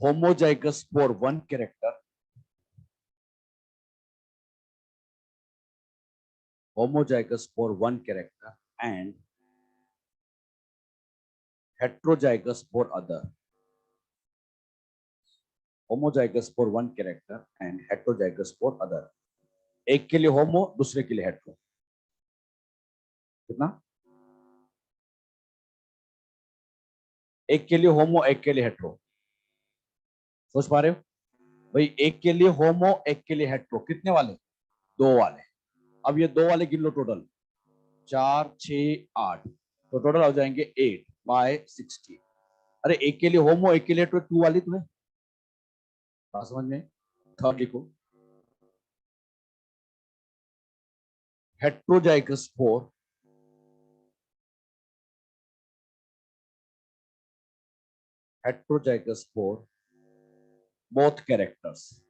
homozygous for one character, homozygous for one character and heterozygous for other, homozygous for one character and heterozygous for other। एक के लिए होमो, दूसरे के लिए हेट्रो। कितना? एक के लिए होमो, एक के लिए हेट्रो। सोच पा रहे हो भाई? एक के लिए होमो, एक के लिए हेट्रो, कितने वाले? 2 वाले। अब ये 2 वाले गिन लो, टोटल 4 6 8, तो टोटल हो जाएंगे 8/16। अरे एक के लिए होमो, एक के लिए हेट्रो, 2 वाली तुम्हें बात समझ में? थर्ड लिखो, heterozygous for both characters,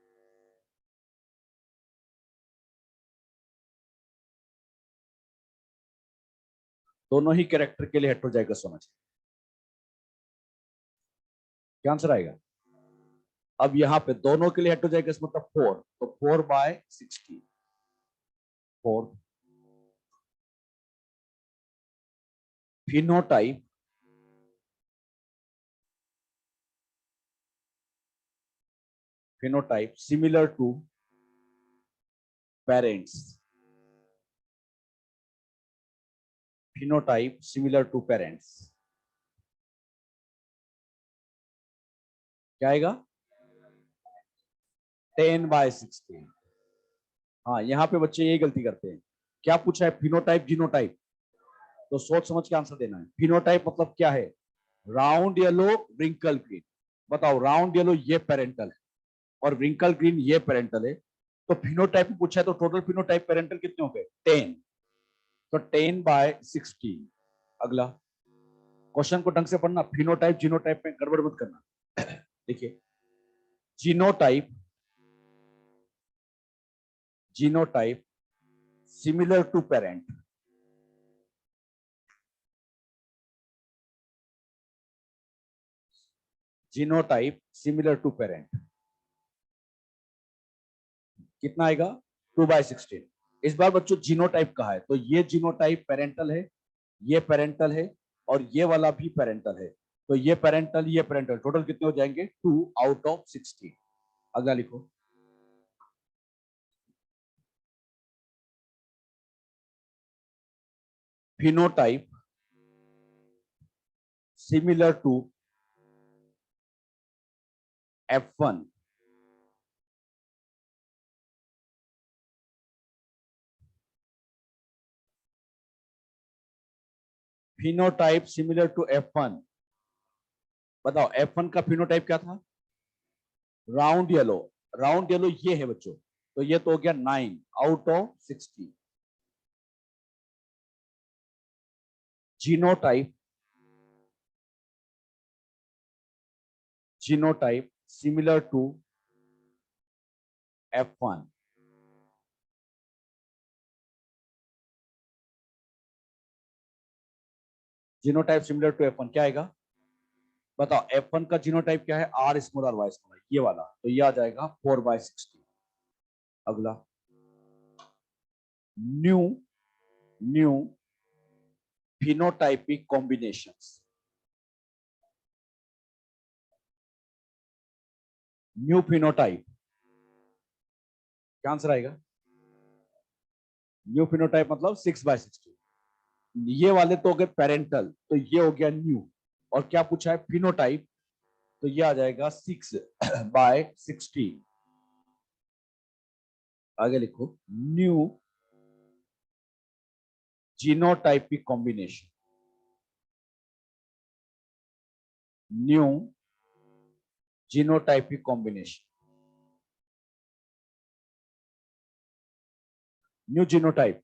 दोनों ही कैरेक्टर के लिए हेट्रोजाइगस होना चाहिए। क्या आंसर आएगा? अब यहाँ पे दोनों के लिए हेट्रोजाइगस मतलब 4, तो 4/16। 4 phenotype similar to parents, phenotype similar to parents, क्या आएगा? 10/16। हाँ, यहाँ पे बच्चे यही गलती करते हैं। क्या पूछा है? फिनोटाइप जीनोटाइप, तो सोच समझ के आंसर देना है। फिनोटाइप मतलब क्या है? Round yellow, wrinkle green. बताओ, राउंड येलो ये पेरेंटल है और रिंकल ग्रीन ये पेरेंटल है, तो फिनोटाइप पूछा है, तो टोटल फिनोटाइप पेरेंटल कितने हो गए? 10। तो 10/16। अगला क्वेश्चन को ढंग से पढ़ना, फिनोटाइप जीनोटाइप में गड़बड़ मत करना। देखिए, genotype similar to parent, genotype similar to parent, कितना आएगा? 2/16। इस बार बच्चों जीनोटाइप कहा है, तो ये जीनोटाइप पेरेंटल है ये पेरेंटल है और ये वाला भी पेरेंटल है, तो ये पेरेंटल टोटल कितने हो जाएंगे? 2/16। अगला लिखो। Phenotype similar to F1 phenotype similar to F1। बताओ F1 का फिनोटाइप क्या था? Round yellow. राउंड येलो ये है बच्चों, तो ये तो हो गया 9/60। Genotype genotype similar to F1। Genotype similar to F1 क्या आएगा? बताओ F1 का जीनोटाइप क्या है? R स्मॉल और Y स्मॉल, ये वाला, तो ये आ जाएगा 4/60। अगला new new phenotypic combinations. New phenotype क्या आंसर आएगा? न्यू फिनोटाइप मतलब 6/60। ये वाले तो हो गए पेरेंटल, तो ये हो गया न्यू। और क्या पूछा है? फिनोटाइप, तो ये आ जाएगा 6/60। आगे लिखो। New genotypic combination. New genotypic combination. New genotype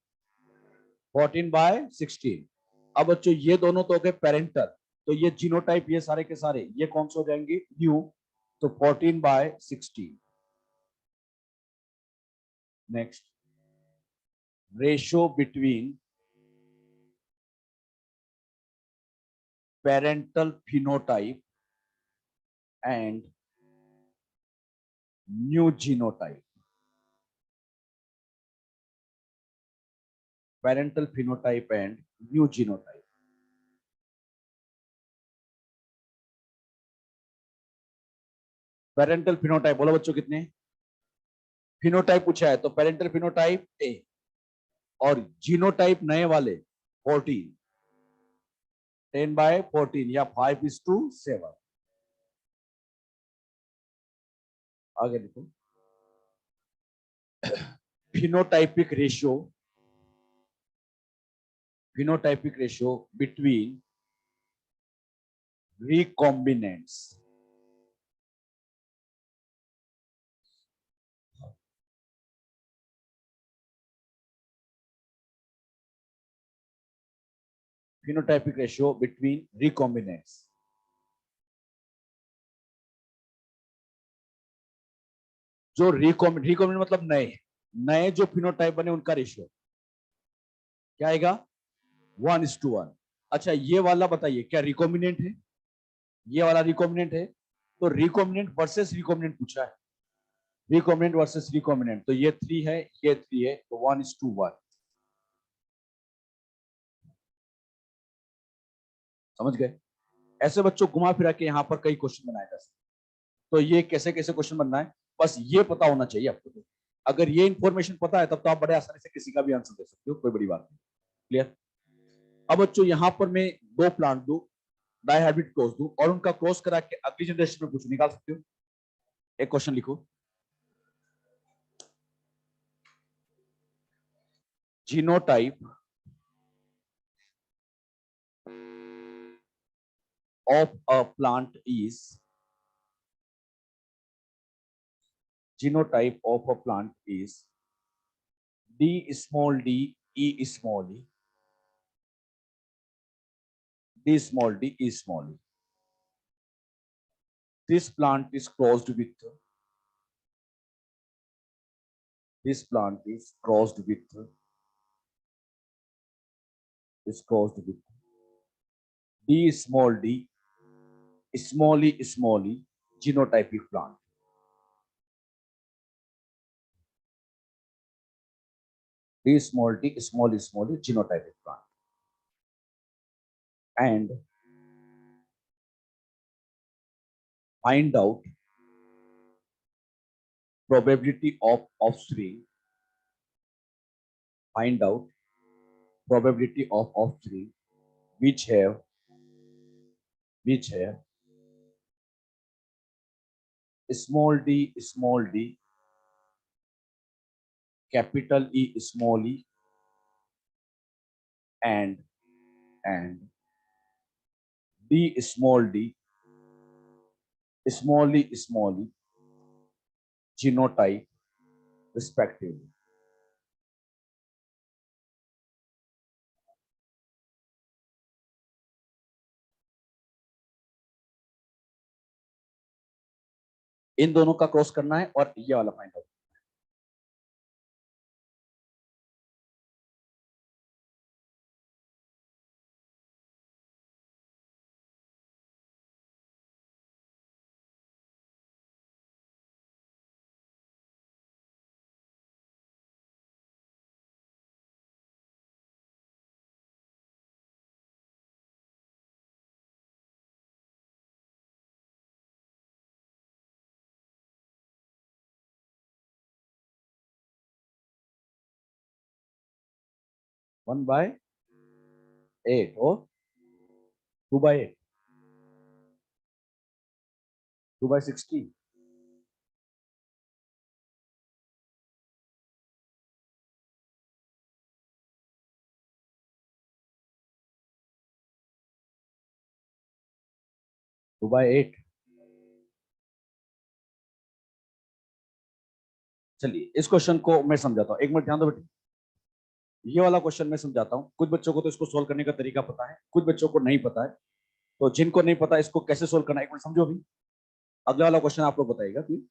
14/16। अब बच्चों ये दोनों तो हो गए पेरेंटल, तो ये जीनोटाइप ये सारे के सारे ये कौन से हो जाएंगे? न्यू। तो 14/16। Next, ratio between parental phenotype and new genotype. Parental phenotype and new genotype. Parental phenotype बोलो बच्चों कितने? फिनोटाइप पूछा है तो पेरेंटल फिनोटाइप ए, और जीनोटाइप नए वाले 14। 10/14 या 5:7। आगे देखो। Phenotypic ratio phenotypic ratio between recombinants। phenotypic ratio between recombinants। जो रिकॉम्बिनेंट मतलब नए नए जो फिनोटाइप बने उनका रेशियो क्या आएगा? 1:1। अच्छा ये वाला बताइए क्या रिकॉम्बिनेंट है? ये वाला रिकॉम्बिनेंट है, तो रिकॉम्बिनेंट वर्सेस रिकॉम्बिनेंट पूछा है। रिकॉम्बिनेंट वर्सेस रिकॉम्बिनेंट, तो ये 3 है, ये 3 है, तो 1:1। समझ गए? ऐसे बच्चों घुमा फिरा के यहाँ पर कई क्वेश्चन बनाए जा सकते। तो ये कैसे कैसे क्वेश्चन बनना है, बस ये पता होना चाहिए आपको। तो अगर ये इंफॉर्मेशन पता है तब तो आप बड़े आसानी से किसी का भी आंसर दे सकते हो, कोई बड़ी बात नहीं। क्लियर? अब बच्चों यहाँ पर मैं दो प्लांट दूं, डायहाइब्रिड क्रॉस दूं, और उनका क्रॉस करा के अगली जनरेशन में कुछ निकाल सकते हो। एक क्वेश्चन लिखो। Genotype of a plant is genotype of a plant is D small d E small e, D small d E small e. This plant is crossed with this plant is crossed with D small e genotypic plant. D small e genotypic plant. and find out probability of offspring, find out probability of offspring which have small d, capital E, small e, and d, small e, genotype respectively. इन दोनों का cross करना है और ये वाला find out. 1/8 और 2/8, 2/16, 2/8। चलिए इस क्वेश्चन को मैं समझाता हूँ, एक मिनट ध्यान दो बेटे। ये वाला क्वेश्चन मैं समझाता हूँ। कुछ बच्चों को तो इसको सोल्व करने का तरीका पता है, कुछ बच्चों को नहीं पता है। तो जिनको नहीं पता इसको कैसे सोल्व करना है, एक मिनट समझो अभी। अगला वाला क्वेश्चन आप लोग बताइएगा कि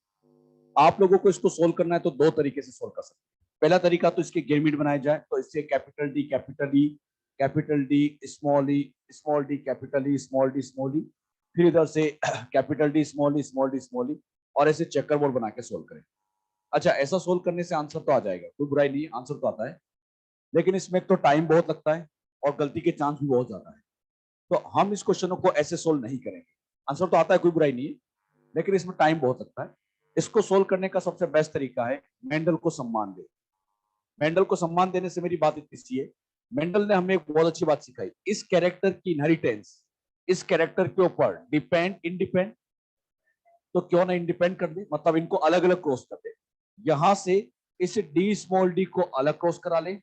आप लोगों को इसको सोल्व करना है तो दो तरीके से सोल्व कर सकते हैं। पहला तरीका तो इसके गेमिट बनाया जाए, तो इससे capital D, capital D, small e, small d, capital E, small e, फिर इधर से capital D, small e, small e, और ऐसे चेकर बोर्ड बना के सोल्व करें। अच्छा, ऐसा सोल्व करने से आंसर तो आ जाएगा, कोई बुराई नहीं है, आंसर तो आता है। लेकिन इसमें तो टाइम बहुत लगता है और गलती के चांस भी बहुत ज्यादा है। तो हम इस क्वेश्चन को ऐसे सोल्व नहीं करेंगे। आंसर तो आता है, कोई बुराई नहीं है, लेकिन इसमें टाइम बहुत लगता है। इसको सोल्व करने का सबसे बेस्ट तरीका है मेंडल को सम्मान दे। मेंडल को सम्मान देने से मेरी बात इतनी सी है, मेंडल ने हमें एक बहुत अच्छी बात सिखाई, इस कैरेक्टर की इनहेरिटेंस इस कैरेक्टर के ऊपर डिपेंड इंडिपेंड, तो क्यों ना इंडिपेंड कर दे, मतलब इनको अलग अलग क्रॉस कर दे। यहां से इस डी स्मॉल डी को अलग क्रॉस करा ले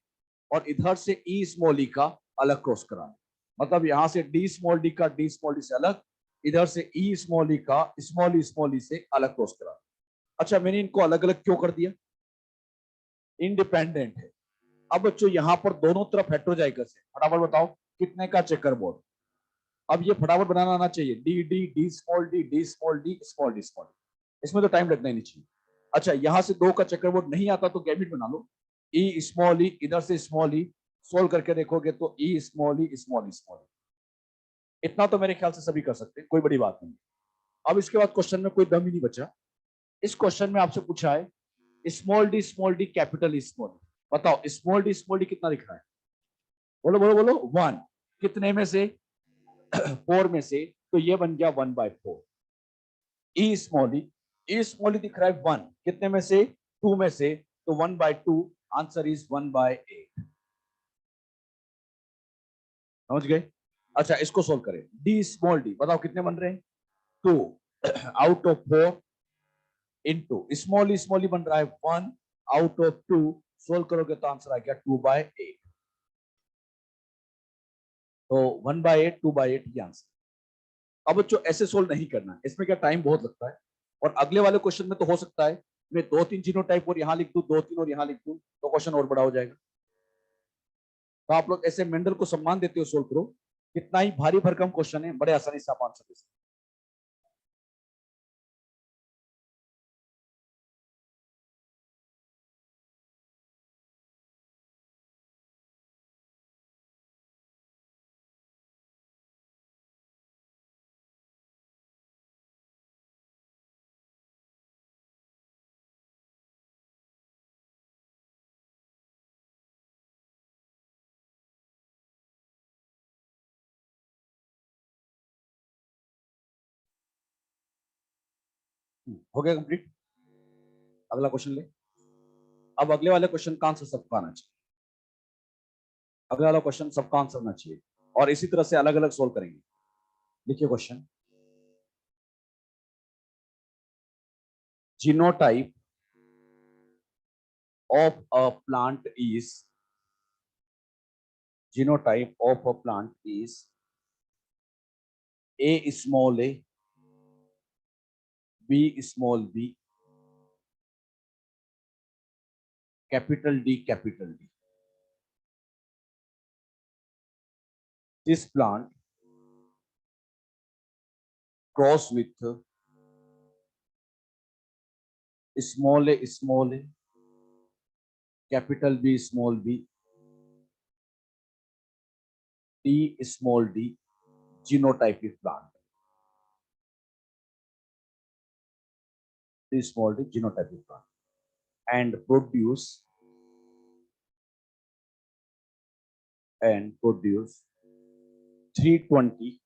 और इधर से ई स्मॉल ई का अलग क्रॉस करा ले। मतलब यहां से डी स्मॉल डी का डी स्मॉल डी से अलग, इधर से ई स्मॉल ई का स्मॉल ई से अलग क्रॉस करा ले। अच्छा, मैंने इनको अलग अलग क्यों कर दिया? इंडिपेंडेंट है। अब बच्चों यहां पर दोनों तरफ हेट्रोजाइगस है, फटाफट बताओ कितने का चेकर बोर्ड? अब ये फटाफट बनाना आना चाहिए, D D D small D, D small d, small d, small D. इसमें तो टाइम लगना ही नहीं चाहिए। अच्छा, यहां से दो का चेकर बोर्ड नहीं आता तो गैमिट बना लो, ई स्मॉल ई, इधर से स्मॉल ई, सोल्व करके देखोगे तो ई small e, small e, small ई। इतना तो मेरे ख्याल से सभी कर सकते हैं, कोई बड़ी बात नहीं। अब इसके बाद क्वेश्चन में कोई दम ही नहीं बचा। इस क्वेश्चन में आपसे पूछा है small d capital E small. बताओ स्मॉल डी कितना दिख रहा है? बोलो बोलो बोलो, 1। कितने में से? 4 में से, तो ये बन गया 1/4। ई स्मॉल ई दिख रहा है 1, कितने में से? 2 में से, तो 1/2, आंसर इज 1/8। समझ गए? अच्छा, इसको सोल्व करें, डी स्मॉल डी बताओ कितने बन रहे हैं? 2 आउट ऑफ 4 इंटू स्मॉल ई बन रहा है 1 आउट ऑफ 2, सोल्व करोगे तो आंसर आ गया 2/8। तो 1/8, 2/8 ये आंसर। अब बच्चों ऐसे सोल्व नहीं करना, इसमें क्या टाइम बहुत लगता है। और अगले वाले क्वेश्चन में तो हो सकता है मैं 2-3 जीनोटाइप और यहां लिख दूं, 2-3 और यहां लिख दूं, तो क्वेश्चन और बड़ा हो जाएगा। तो आप लोग ऐसे मेंडल को सम्मान देते हो सोल्व करो, कितना ही भारी भरकम क्वेश्चन है, बड़े आसानी से आप आंसर दे सकते। हो गया कंप्लीट। अगला क्वेश्चन ले। अब अगले वाले क्वेश्चन का आंसर सबका आना चाहिए। अगला वाला क्वेश्चन सबका आंसर आना चाहिए और इसी तरह से अलग अलग सोल्व करेंगे। देखिए question, genotype of a plant is genotype of a plant is A small a, B small b, capital D capital D. This plant cross with small a, capital B small b, T small d, genotype is plant. T small d, genotype is plant. And produce 320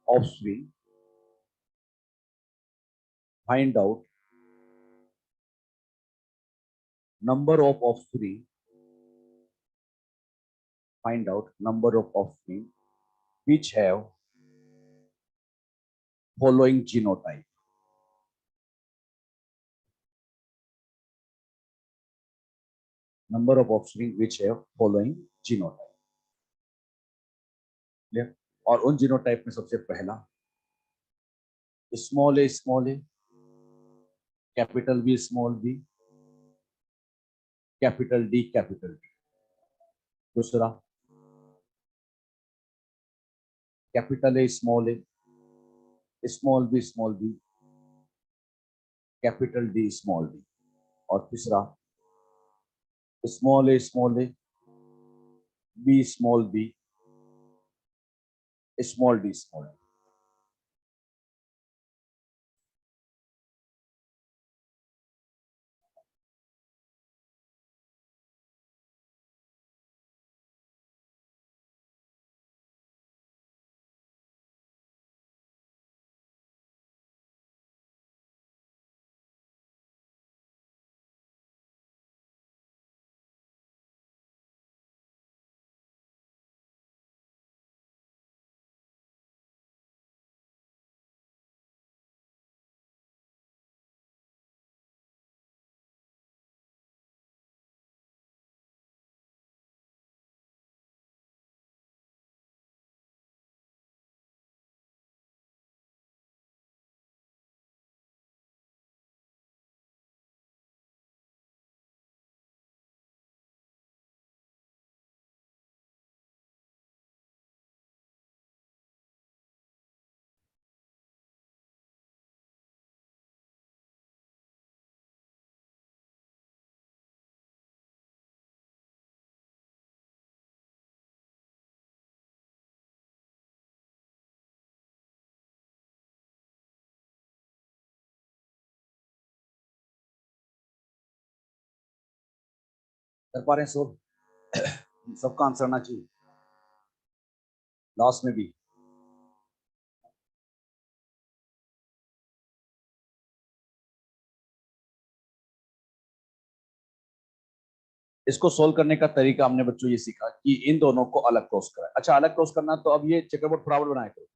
offspring. Find out number of offspring. Find out number of offspring which have following genotype. Number of offspring which have following genotype. Clear? और उन genotype में सबसे पहला small a, capital B small b, capital D capital D. दूसरा capital A, small b, capital D small D. और तीसरा small ए, B small B, small d small d. कर पा रहे हैं सोल्व? सबका आंसर आना चाहिए लास्ट में भी। इसको सोल्व करने का तरीका हमने बच्चों ये सीखा कि इन दोनों को अलग क्रॉस करा। अच्छा, अलग क्रॉस करना तो अब ये चेकरबोर्ड फटाफट बनाया करो।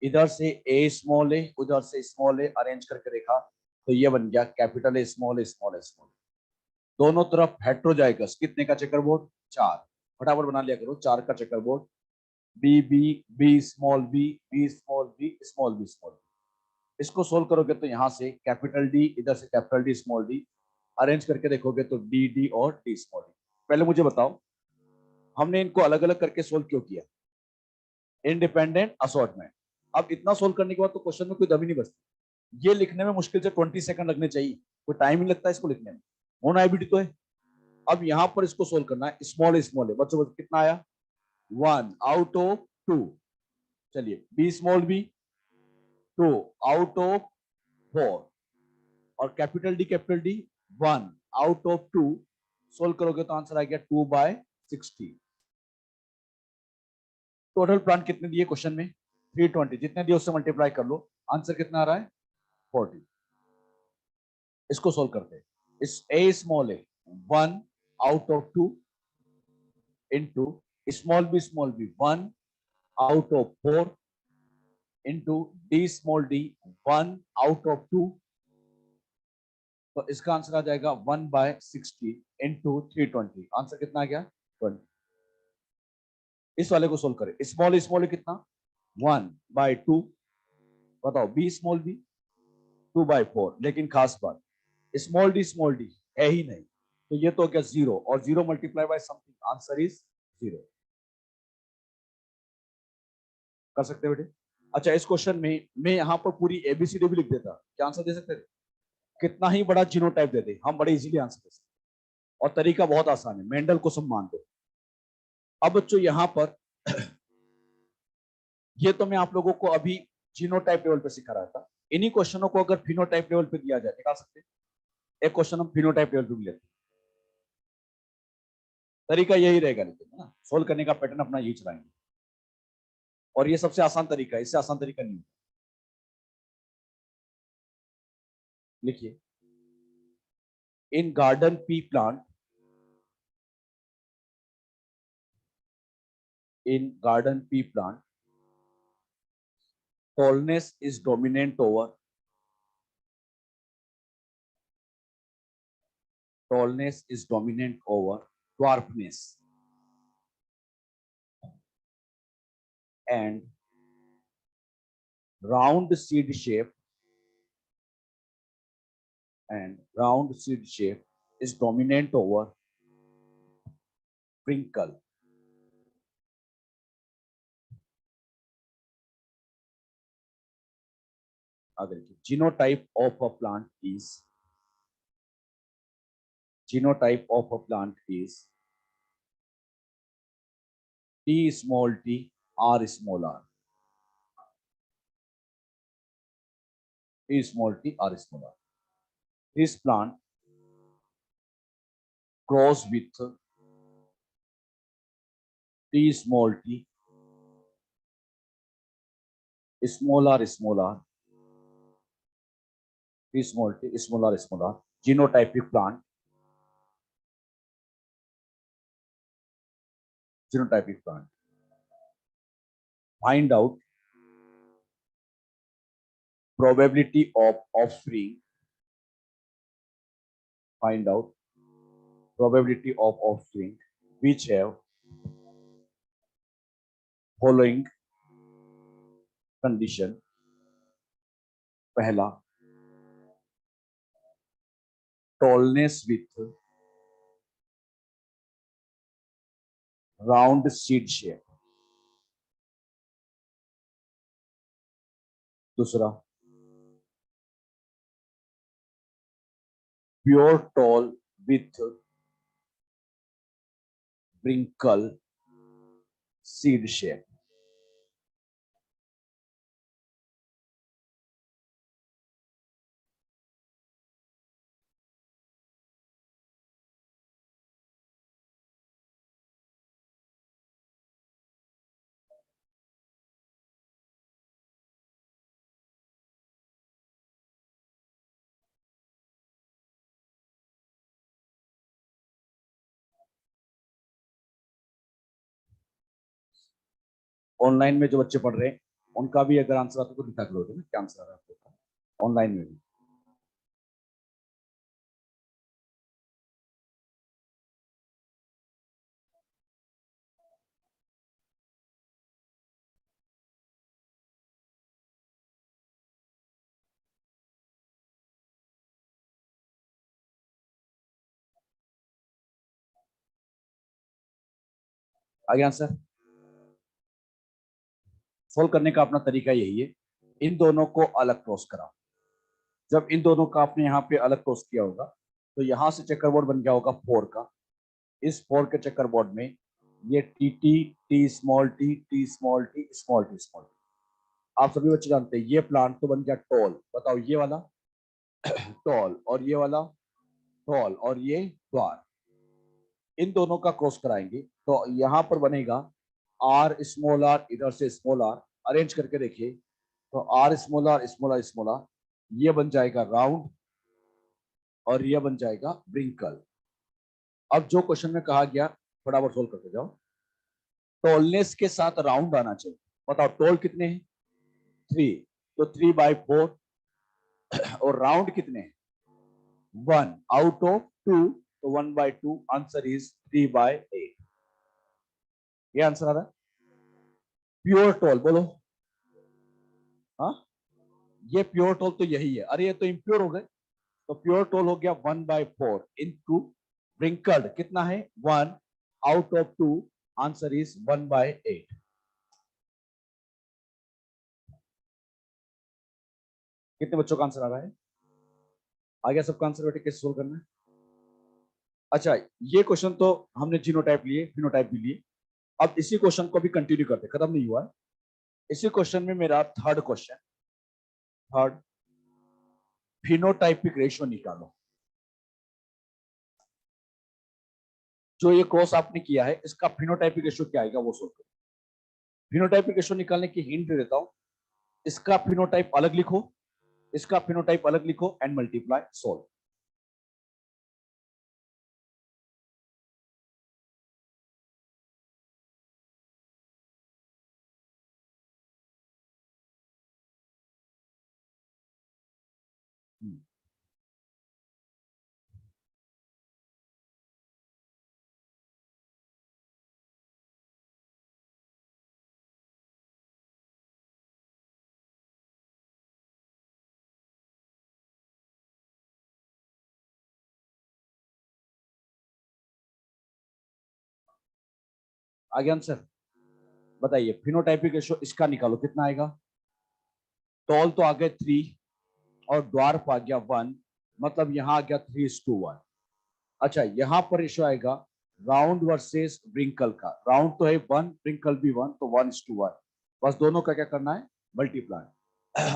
इधर से ए स्मॉल ए, उधर से स्मॉल ए अरेंज करके देखा तो ये बन गया capital A small A small A small. दोनों तरफ हेट्रोजाइगस कितने का चेकरबोर्ड? 4। फटाफट बना लिया करो 4 का checkerboard. B B, B small B, B small B, small B small B. इसको सोल्व करोगे तो यहाँ से कैपिटल डी, इधर से capital D small D, arrange करके देखोगे तो डी डी और डी स्मॉल डी। पहले मुझे बताओ हमने इनको अलग अलग करके सोल्व क्यों किया? Independent assortment. अब इतना सोल्व करने के बाद तो क्वेश्चन में कोई दम ही नहीं बचती। ये लिखने में मुश्किल से 20 सेकंड लगने चाहिए, कोई टाइम ही लगता है इसको लिखने में। होना एबिलिटी तो है। अब यहाँ पर इसको सोल्व करना है। स्मॉल स्मॉल है बच्चों, कितना आया? 1 आउट ऑफ 2। चलिए B small B 2 out of 4 और capital D 1 out of 2। Solve करोगे तो आंसर आ गया 2/60। टोटल प्लांट कितने दिए क्वेश्चन में? 320। जितने दिए उससे मल्टीप्लाई कर लो, आंसर कितना आ रहा है 40। इसको सोल्व करते हैं। इस A small a 1 out of 2 into small b 1 out of 4 into D small d 1 out of 2। तो इसका आंसर आ जाएगा 1/60 इंटू 320। आंसर कितना आ गया 20। इस वाले को सोल्व करें। स्मॉल स्मॉल कितना 1/2। बताओ बी स्मॉल बी 2/4। लेकिन खास बात स्मॉल डी है ही नहीं, तो ये तो क्या 0 और 0 multiply by something, answer is 0। कर सकते हैं बेटे। अच्छा इस क्वेश्चन में मैं यहां पर पूरी एबीसीडी भी लिख देता, क्या आंसर दे सकते थे? कितना ही बड़ा जीनोटाइप दे दे हम बड़े इजीली आंसर दे सकते। और तरीका बहुत आसान है, मेंडल को सब मान दो। अब बच्चों यहां पर ये तो मैं आप लोगों को अभी जीनोटाइप लेवल पे सिखा रहा था। इन्हीं क्वेश्चनों को अगर फिनोटाइप लेवल पे दिया जाए निकाल सकते हैं। एक क्वेश्चन हम फिनोटाइप लेवल पे भी लेते हैं। तरीका यही रहेगा, लेकिन ना सोल्व करने का पैटर्न अपना यही चलाएंगे। और ये सबसे आसान तरीका है, इससे आसान तरीका नहीं है। लिखिए इन garden pea plant, in garden pea plant, tallness is dominant over dwarfness, and round seed shape is dominant over wrinkle. Genotype of a plant is T small t r small r. T small t r small r. This plant grows with T small t small r small r. T small t small r small r. Genotypic plant. Find out probability of offspring. Which have following condition. पहला, tallness with round seed shape. दूसरा, pure tall with wrinkle seed shape. Online में जो बच्चे पढ़ रहे हैं उनका भी अगर आंसर आता तो लिखा करो ना क्या आंसर आ रहा है ऑनलाइन में भी। आगे आंसर सोल्व करने का अपना तरीका यही है। इन दोनों को अलग क्रॉस कराओ। जब इन दोनों का आपने यहाँ पे अलग क्रॉस किया होगा तो यहाँ से चेकरबोर्ड बन गया होगा 4 का। इस 4 के चेकरबोर्ड में ये T T T small T T small T small T small T. आप सभी बच्चे जानते हैं ये प्लांट तो बन गया टॉल। बताओ ये वाला टॉल और ये वाला टॉल और ये द्वार। इन दोनों का क्रॉस कराएंगे तो यहाँ पर बनेगा आर स्मॉल आर, इधर से स्मॉल आर। अरेंज करके देखिए तो आर स्मॉलर स्मॉलर स्मॉलर, ये बन जाएगा राउंड और ये बन जाएगा ब्रिंकल। अब जो क्वेश्चन में कहा गया फटाफट सोल्व करते जाओ। टॉलनेस के साथ राउंड आना चाहिए। बताओ टोल कितने हैं? 3, तो 3/4 और राउंड कितने हैं? 1 आउट ऑफ 2, तो 1/2। Answer is 3/8। ये आंसर आ रहा है। प्योर टोल बोलो। हाँ, ये प्योर टोल तो यही है। अरे ये तो इम्प्योर हो गए। तो प्योर टोल हो गया 1/4 इंटू ब्रिंकल्ड कितना है? 1 आउट ऑफ 2। Answer is 1/8। कितने बच्चों का आंसर आ रहा है? आ गया सबका आंसर? बेटे कैसे सोल्व करना है? अच्छा, ये क्वेश्चन तो हमने जीनोटाइप लिए, फिनोटाइप भी लिए। अब इसी क्वेश्चन को भी कंटिन्यू करते, खत्म नहीं हुआ है। इसी क्वेश्चन में मेरा third question, third, phenotypic ratio निकालो। जो ये कोर्स आपने किया है इसका फिनोटाइपिक रेशियो क्या आएगा वो सोल्व करो। फिनोटाइपिक रेशियो निकालने की हिंट दे देता हूं। इसका फिनोटाइप अलग लिखो, इसका फिनोटाइप अलग लिखो एंड मल्टीप्लाई, सोल्व। आगे आंसर बताइए। फिनोटाइपिक रेशियो इसका निकालो, कितना आएगा? टॉल तो आ गए 3 और ड्वार्फ आ गया 1, मतलब यहां आ गया 3:1। अच्छा, यहां पर रेशियो आएगा राउंड वर्सेस ब्रिंकल का। राउंड तो है 1, ब्रिंकल भी 1, तो 1:1। बस दोनों का क्या करना है? मल्टीप्लाई।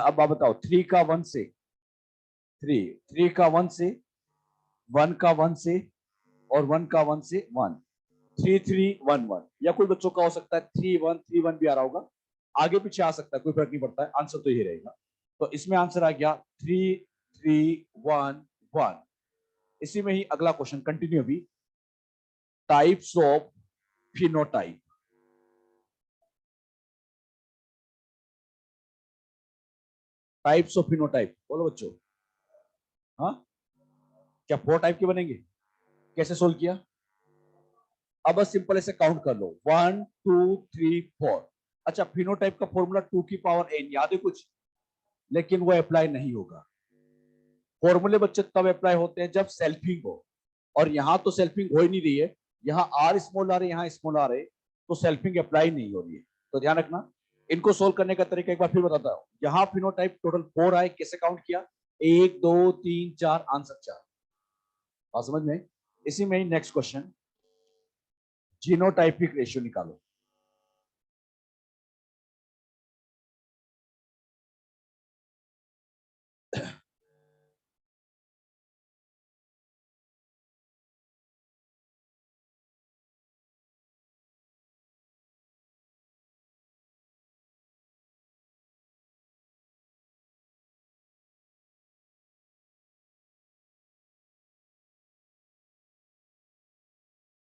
अब आप बताओ 3 का 1 से, 3 का 1 से, 1 का 1 से और 1 का 1 से 1, 3-3-1-1। या कोई बच्चों का हो सकता है 3-1-3-1 भी आ रहा होगा, आगे पीछे आ सकता है, कोई फर्क नहीं पड़ता है, आंसर तो यही रहेगा। तो इसमें आंसर आ गया 3-3-1-1। इसी में ही अगला क्वेश्चन कंटिन्यू भी, types of phenotype. Types of phenotype बोलो बच्चों। हाँ, क्या 4 टाइप के बनेंगे? कैसे सोल्व किया? अब बस सिंपल ऐसे काउंट कर लो, 1 2 3 4। अच्छा, फिनोटाइप का फॉर्मूला 2n याद है कुछ? लेकिन वो अप्लाई नहीं होगा। फॉर्मूले बच्चे तब अप्लाई होते हैं जब सेल्फिंग हो, और यहां तो सेल्फिंग हो ही नहीं रही है। यहाँ आर स्मॉल आ रहे, यहाँ स्मॉल आ रहे, तो सेल्फिंग अप्लाई नहीं हो रही है। तो ध्यान रखना। इनको सोल्व करने का तरीका एक बार फिर बताता हूँ। यहाँ फिनोटाइप टोटल 4 आए, कैसे काउंट किया? 1 2 3 4, आंसर 4। बात समझ में? इसी में ही नेक्स्ट क्वेश्चन, जीनोटाइपिक रेशियो निकालो।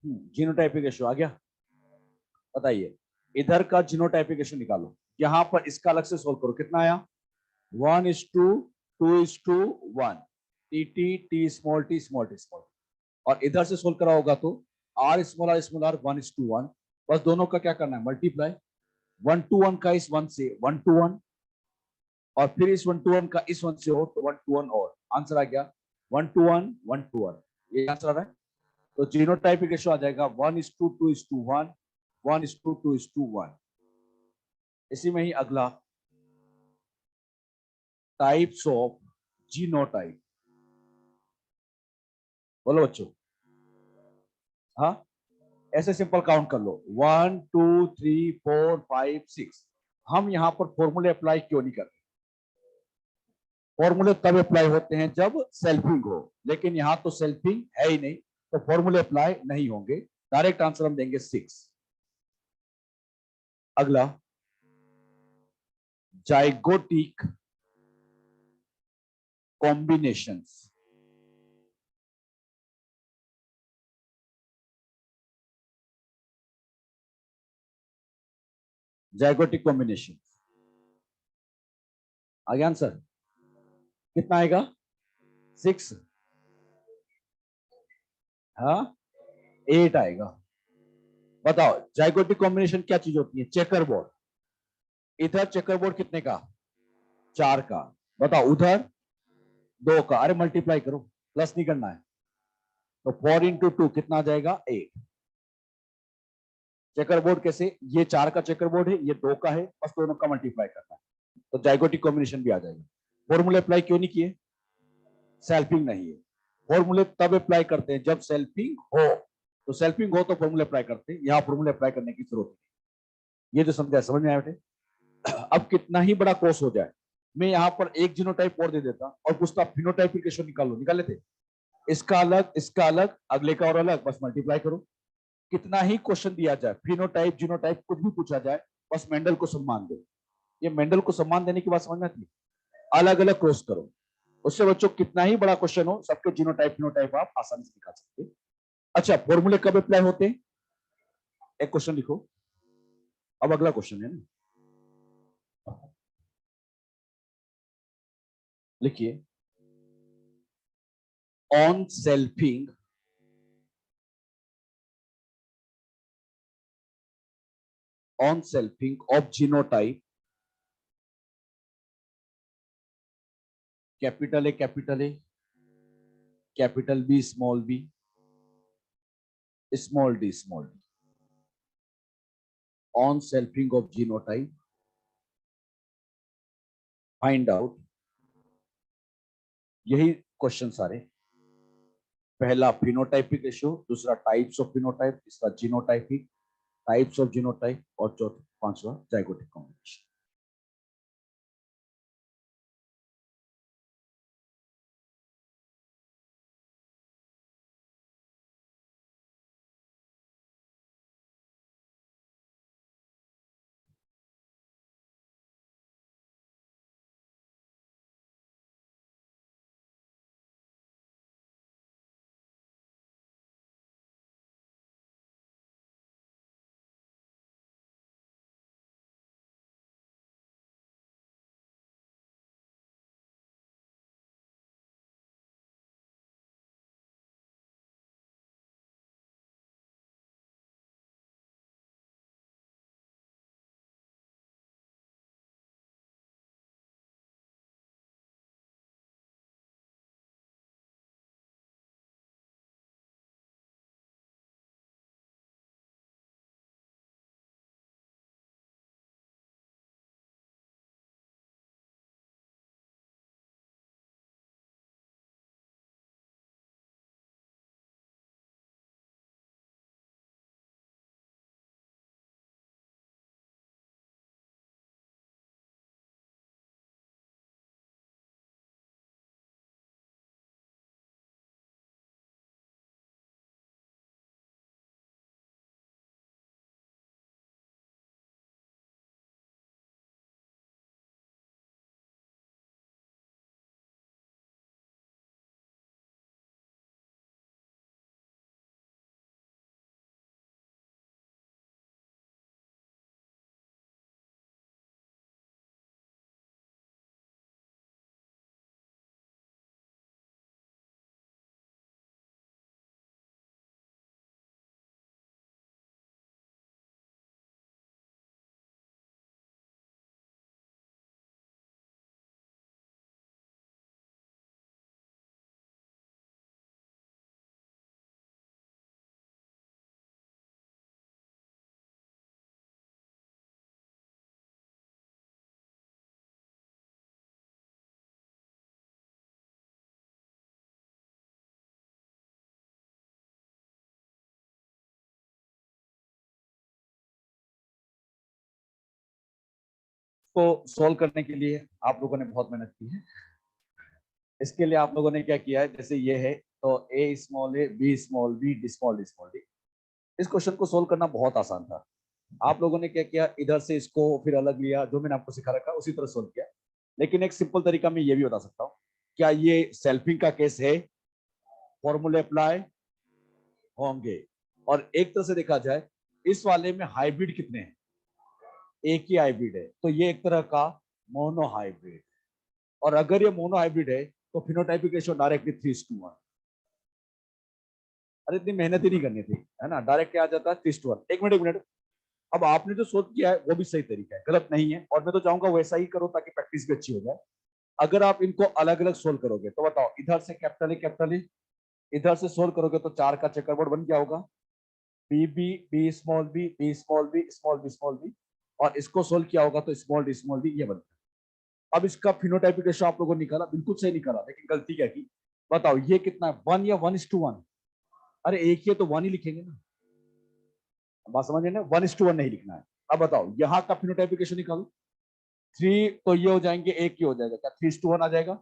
जीनोटाइपिक रेशियो आ गया? बताइए, इधर का जीनोटाइपिकेशन निकालो। यहां पर इसका अलग से सोल्व करो, कितना आया? 1:2:1, T T T small T small T small. और इधर से सोल्व करा होगा तो आर स्मॉल आर 1:1। बस दोनों का क्या करना है? मल्टीप्लाई। 1:1 का इस 1 से 1:1, और फिर इस 1:1 का इस 1 से हो तो 1:1 और आंसर आ गया 1:1 1:1। ये आंसर आ रहा है। तो जीनोटाइपिक रेशियो आ जाएगा 1:2:1, 1:2:1। इसी में ही अगला, टाइप्स ऑफ जीनोटाइप। बोलो बच्चों। हाँ, ऐसे सिंपल काउंट कर लो, 1 2 3 4 5 6। हम यहां पर फॉर्मूले अप्लाई क्यों नहीं करते? फॉर्मूले तब अप्लाई होते हैं जब सेल्फिंग हो, लेकिन यहां तो सेल्फिंग है ही नहीं, तो फॉर्मूले अप्लाई नहीं होंगे। डायरेक्ट आंसर हम देंगे 6। अगला, जाइगोटिक कॉम्बिनेशंस, जाइगोटिक कॉम्बिनेशन। आगे आंसर कितना आएगा? 6, हाँ 8 आएगा। बताओ जाइगोटिक कॉम्बिनेशन क्या चीज होती है? Checker board. इधर चेकर बोर्ड कितने का? 4 का। बताओ उधर 2 का। अरे मल्टीप्लाई करो, प्लस नहीं करना है। तो 4 इंटू 2 कितना आ जाएगा? 8। चेकर बोर्ड कैसे? ये 4 का चेकर बोर्ड है, ये 2 का है, बस दोनों का मल्टीप्लाई करना है, तो जाइगोटिक कॉम्बिनेशन भी आ जाएगा। फॉर्मूले अप्लाई क्यों नहीं किए? सेल्फिंग नहीं है। फॉर्मूले तब अप्लाई करते हैं जब सेल्फिंग हो, तो सेल्फिंग हो तो फॉर्मूले अप्लाई करते हैं, यहाँ फॉर्मूले अप्लाई करने की जरूरत नहीं। ये जो समझा, समझ में आया बेटे? अब कितना ही बड़ा कोर्स हो जाए, मैं यहाँ पर एक जीनोटाइप और दे देता और पूछता फिनोटाइप रेशो निकालो, निकाल लेते। इसका अलग, इसका अलग, अगले का और अलग, बस मल्टीप्लाई करो। कितना ही क्वेश्चन दिया जाए, फिनोटाइप जीनोटाइप कुछ भी पूछा जाए, बस मेंडल को सम्मान दो। ये मेंडल को सम्मान देने की बात समझ में आती है। अलग अलग क्रॉस करो, उससे बच्चों कितना ही बड़ा क्वेश्चन हो, सबके जीनोटाइप फिनोटाइप आप आसानी से निकाल सकते हैं। अच्छा, फॉर्मूले कब अप्लाई होते हैं? एक क्वेश्चन लिखो, अब अगला क्वेश्चन है ना, लिखिए। On selfing of genotype capital A, capital B, small D, on selfing of genotype find out. यही क्वेश्चन सारे, पहला फिनोटाइपिक रेशियो, दूसरा टाइप्स ऑफ फिनोटाइप, तीसरा जीनोटाइपिक टाइप्स ऑफ जीनोटाइप, और चौथा पांचवा जाइगोटिक कॉम्बिनेशन। को सॉल्व करने के लिए आप लोगों ने बहुत मेहनत की है। इसके लिए आप लोगों ने क्या किया है, जैसे ये है तो ए, बी, डी, डी। इस क्वेश्चन को सोल्व करना बहुत आसान था, आप लोगों ने क्या किया, इधर से इसको फिर अलग लिया, जो मैंने आपको सिखा रखा उसी तरह सोल्व किया। लेकिन एक सिंपल तरीका मैं ये भी बता सकता हूँ, क्या ये सेल्फिंग का केस है, फॉर्मूले अप्लाई होंगे। और एक तरह से देखा जाए, इस वाले में हाइब्रिड कितने हैं, एक ही हाइब्रिड है, तो ये एक तरह का मोनो हाइब्रिड। और अगर ये मोनो हाइब्रिड है तो फिनोटाइपिक रेशियो डायरेक्टली 3:1। अरे इतनी मेहनत ही नहीं करनी थी, है ना, डायरेक्ट क्या आ जाता है 3:1। एक मिनट। अब आपने जो सोच किया है वो भी सही तरीका है, गलत नहीं है, और मैं तो चाहूंगा वैसा ही करो ताकि प्रैक्टिस भी अच्छी हो जाए। अगर आप इनको अलग अलग सोल्व करोगे तो बताओ, इधर से कैपिटल ए, इधर से सोल्व करोगे तो 4 का चेकरबोर्ड बन गया होगा, B B B small B B small B small B small B, और इसको सोल्व किया होगा तो स्मॉल डी ये बनता है। अब इसका फिनोटाइपिक रेशियो आप लोगों ने निकाला, बिल्कुल सही निकाला, लेकिन गलती क्या की, बताओ ये कितना है, 1 या 1:1? अरे एक ही है तो 1 ही लिखेंगे ना, बात समझ ना, 1:1 नहीं लिखना है। अब बताओ यहाँ का फिनोटाइपिक रेशियो निकालो, 3 तो ये हो जाएंगे, एक ही हो जाएगा, क्या 3:1 आ जाएगा?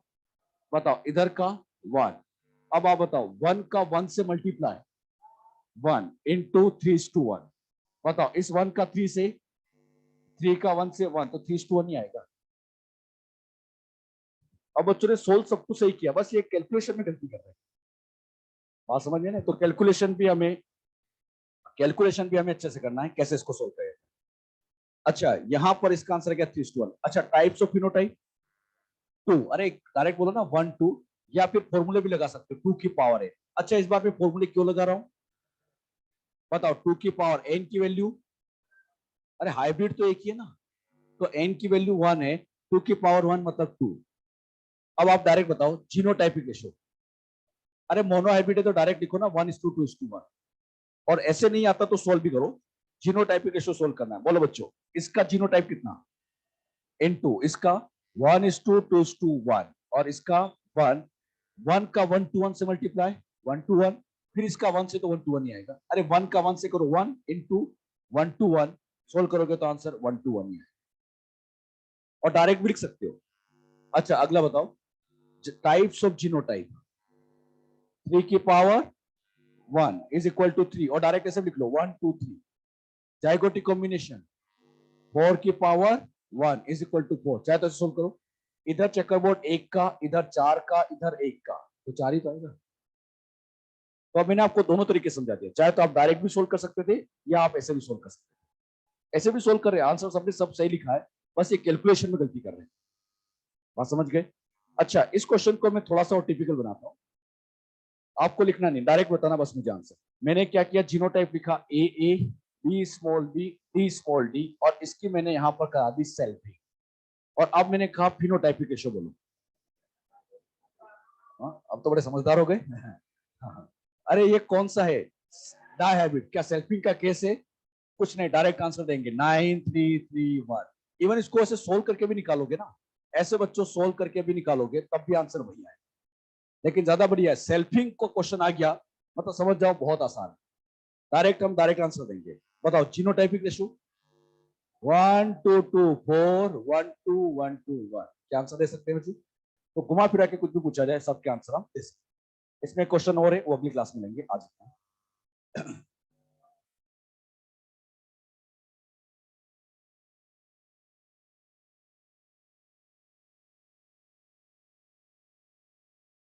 बताओ इधर का 1। अब आप बताओ 1 का 1 से मल्टीप्लाई, 1 इंटू 3:1। बताओ इस 1 का 3 से, 3 का 1 से 1, तो 3:1 ही आएगा। अब बच्चों ने सोल्व सब कुछ सही किया, बस ये कैलकुलेशन में गलती कर रहे हैं, बात समझ ना, तो कैलकुलेशन भी हमें अच्छे से करना है, कैसे इसको सोल्व करें। अच्छा यहाँ पर इसका आंसर क्या, 3:1। अच्छा टाइप्स ऑफ फिनोटाइप 2, अरे डायरेक्ट बोलो ना 1 2, या फिर फॉर्मूले भी लगा सकते हो, 2 की पावर है। अच्छा इस बार मैं फॉर्मूले क्यों लगा रहा हूं, बताओ, 2 की पावर एन की वैल्यू, अरे हाइब्रिड तो एक ही है ना, तो एन की वैल्यू 1 है, 2 की पावर 1 मतलब 2। अब आप डायरेक्ट बताओ जीनोटाइपिक रेशियो, अरे मोनो हाइब्रिड है तो डायरेक्ट लिखो ना 1:2:1। और ऐसे नहीं आता तो सोल्व भी करो, जीनोटाइपिक रेशियो सोल्व करना है। बोलो बच्चों, इसका जीनोटाइप कितना, N2, इसका 1:2:1, और इसका 1, 1 का 1:1 से मल्टीप्लाई, 1:1, फिर इसका 1 से तो 1:1 ही आएगा। अरे 1 का 1 से करो, 1 इंटू 1:1, सोल्व करोगे तो आंसर 1:1 ही है, और डायरेक्ट भी लिख सकते हो। अच्छा अगला बताओ, टाइप्स ऑफ जीनोटाइप, 3 की पावर 1 इज इक्वल टू 3, और डायरेक्ट ऐसे लिख लो 1 2 3। जाइगोटिक कॉम्बिनेशन 4 की पावर 1 इज इक्वल टू 4, चाहे तो सोल्व करो, इधर चेकरबोर्ड 1 का, इधर 4 का, इधर 1 का, तो 4 ही तो आएगा। तो अब मैंने आपको दोनों तरीके समझा दिया, चाहे तो आप डायरेक्ट भी सोल्व कर सकते थे, या आप ऐसे भी सोल्व कर सकते थे। ऐसे भी सोल्व कर रहे हैं, आंसर सबने सब सही लिखा है, बस ये कैलकुलेशन में गलती कर रहे हैं, बात समझ गए। अच्छा इस क्वेश्चन को मैं थोड़ा सा और टिपिकल बनाता हूँ, आपको लिखना नहीं, डायरेक्ट बताना बस मुझे आंसर। मैंने क्या किया, जीनोटाइप लिखा A B small B D small D, और इसकी मैंने यहां पर करा दी सेल्फिंग, और अब मैंने कहा फिनोटाइपिक रेशियो बोलो। अब तो बड़े समझदार हो गए। हाँ। अरे ये कौन सा है, डाई हैबिट, क्या सेल्फिंग का केस है? कुछ नहीं, डायरेक्ट आंसर देंगे 9 3 3 1। इवन इसको ऐसे सोल्व करके भी निकालोगे ना, ऐसे बच्चों सोल्व करके भी निकालोगे तब भी आंसर वही आए। लेकिन ज्यादा बढ़िया है, सेल्फिंग को क्वेश्चन आ गया मतलब समझ जाओ बहुत आसान है, डायरेक्ट आंसर देंगे। बताओ जीनोटाइपिक रेशियो 1:2:4 1:1:1, क्या आंसर दे सकते हैं बच्चों? तो घुमा फिरा के कुछ भी पूछा जाए सबके आंसर हम दे सकते हैं। इसमें क्वेश्चन और है, वो अगली क्लास में लेंगे आज।